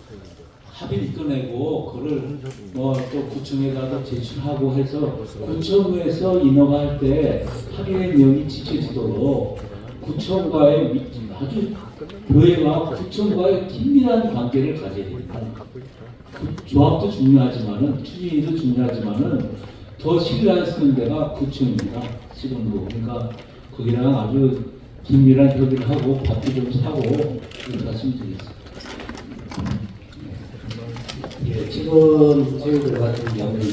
합의를 이끌어내고 그거를 뭐 또 구청에다가 제출하고 해서 구청에서 인허가할 때 합의의 내용이 지켜지도록 구청과의 아주 교회와 구청과의 긴밀한 관계를 가져야 됩니다. 조합도 중요하지만은 추진도 중요하지만은 더 신뢰할 수 있는 데가 구청입니다. 지금도 그러니까 거기랑 아주 긴밀한 협의를 하고 밥도 좀 사고 그런 말씀드리겠습니다. 예, 지금 저희들 같은 경우는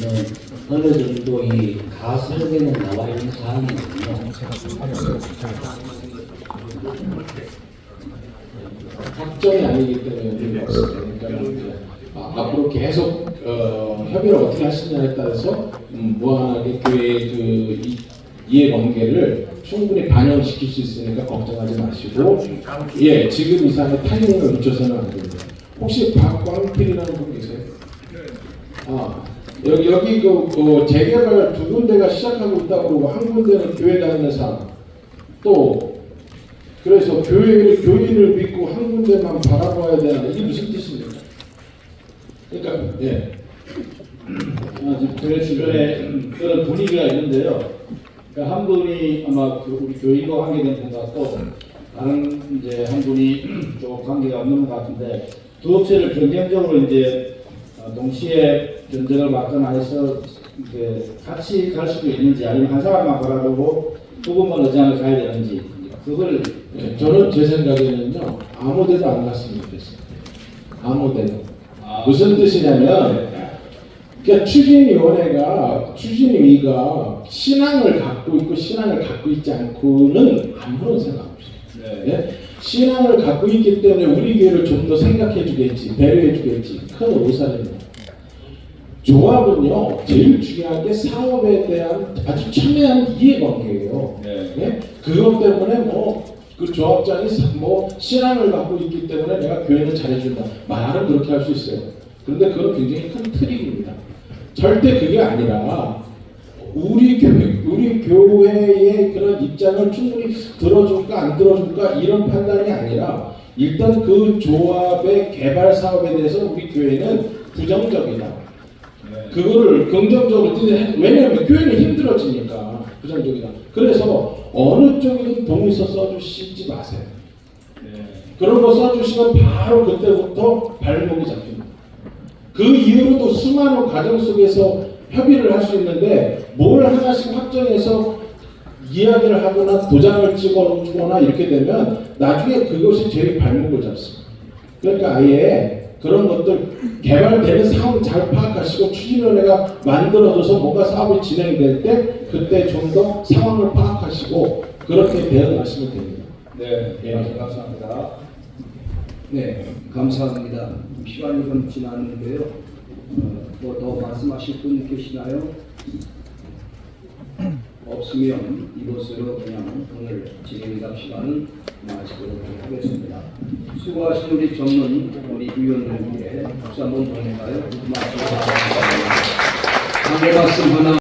어느 정도 이 가설에는 나와 있는 사항이거든요. 확정이 아니기 때문에 의미가 없습니다. 그러니까 앞으로 계속 협의를 어떻게 하시냐에 따라서 무한하게 교회의 그 이해관계를 충분히 반영시킬 수 있으니까 걱정하지 마시고 예 지금 이상의 타이밍을 놓쳐서는 안 됩니다. 혹시 박광필이라는 분 계세요? 여기 그 재개발 두 군데가 시작하고 있다고 그러고 한 군데는 교회 다니는 사람 또 그래서 교인을 믿고 한 군데만 바라봐야 되나 이게 무슨 뜻입니까? 그러니까 예. 지금 교회 주변에 그런 분위기가 있는데요. 그러니까 한 분이 아마 우리 교인과 관계된 분 같고 다른 이제 한 분이 좀 관계가 없는 것 같은데 두 업체를 경쟁적으로 이제 동시에 전쟁을 막거나 해서 이제 같이 갈 수도 있는지 아니면 한 사람만 바라보고 두 분만 의장을 가야 되는지 그걸 저는 제 생각에는요 아무데도 안 갔으면 좋겠어요. 아무데도. 무슨 뜻이냐면 그러니까 추진위가 신앙을 갖고 있고 신앙을 갖고 있지 않고는 아무런 생각 없어요. 네? 신앙을 갖고 있기 때문에 우리 교회를 좀 더 생각해 주겠지, 배려해 주겠지. 큰 오산입니다. 조합은요 제일 중요한 게 사업에 대한 아주 첨예한 이해관계예요. 네? 그것 때문에 그 조합장이 신앙을 갖고 있기 때문에 내가 교회는 잘해준다. 말은 그렇게 할 수 있어요. 그런데 그건 굉장히 큰 트릭입니다. 절대 그게 아니라 우리 교회의 그런 입장을 충분히 들어줄까 안 들어줄까 이런 판단이 아니라 일단 그 조합의 개발 사업에 대해서 우리 교회는 부정적이다. 그거를 긍정적으로 왜냐하면 교회는 힘들어지니까 부정적이다. 그래서 어느 쪽이든 동의서 써주시지 마세요. 그런 거 써주시면 바로 그때부터 발목이 잡힙니다. 그 이후로도 수많은 과정 속에서 협의를 할 수 있는데 뭘 하나씩 확정해서 이야기를 하거나 도장을 찍어주거나 이렇게 되면 나중에 그것이 제일 발목을 잡습니다. 그러니까 아예 그런 것들 개발되는 상황 잘 파악하시고 추진위원회가 만들어져서 뭔가 사업이 진행될 때 그때 좀 더 상황을 파악하시고 그렇게 대응하시면 됩니다. 네, 감사합니다. 네, 감사합니다. 시간이 좀 지났는데요. 뭐 더 말씀하실 분 계시나요? 없으면 이것으로 그냥 오늘 진행답 시간은 마치도록 하겠습니다. 수고하신 우리 전문 우리 위원들에게 박수 한번 보내가요. 말씀 하나.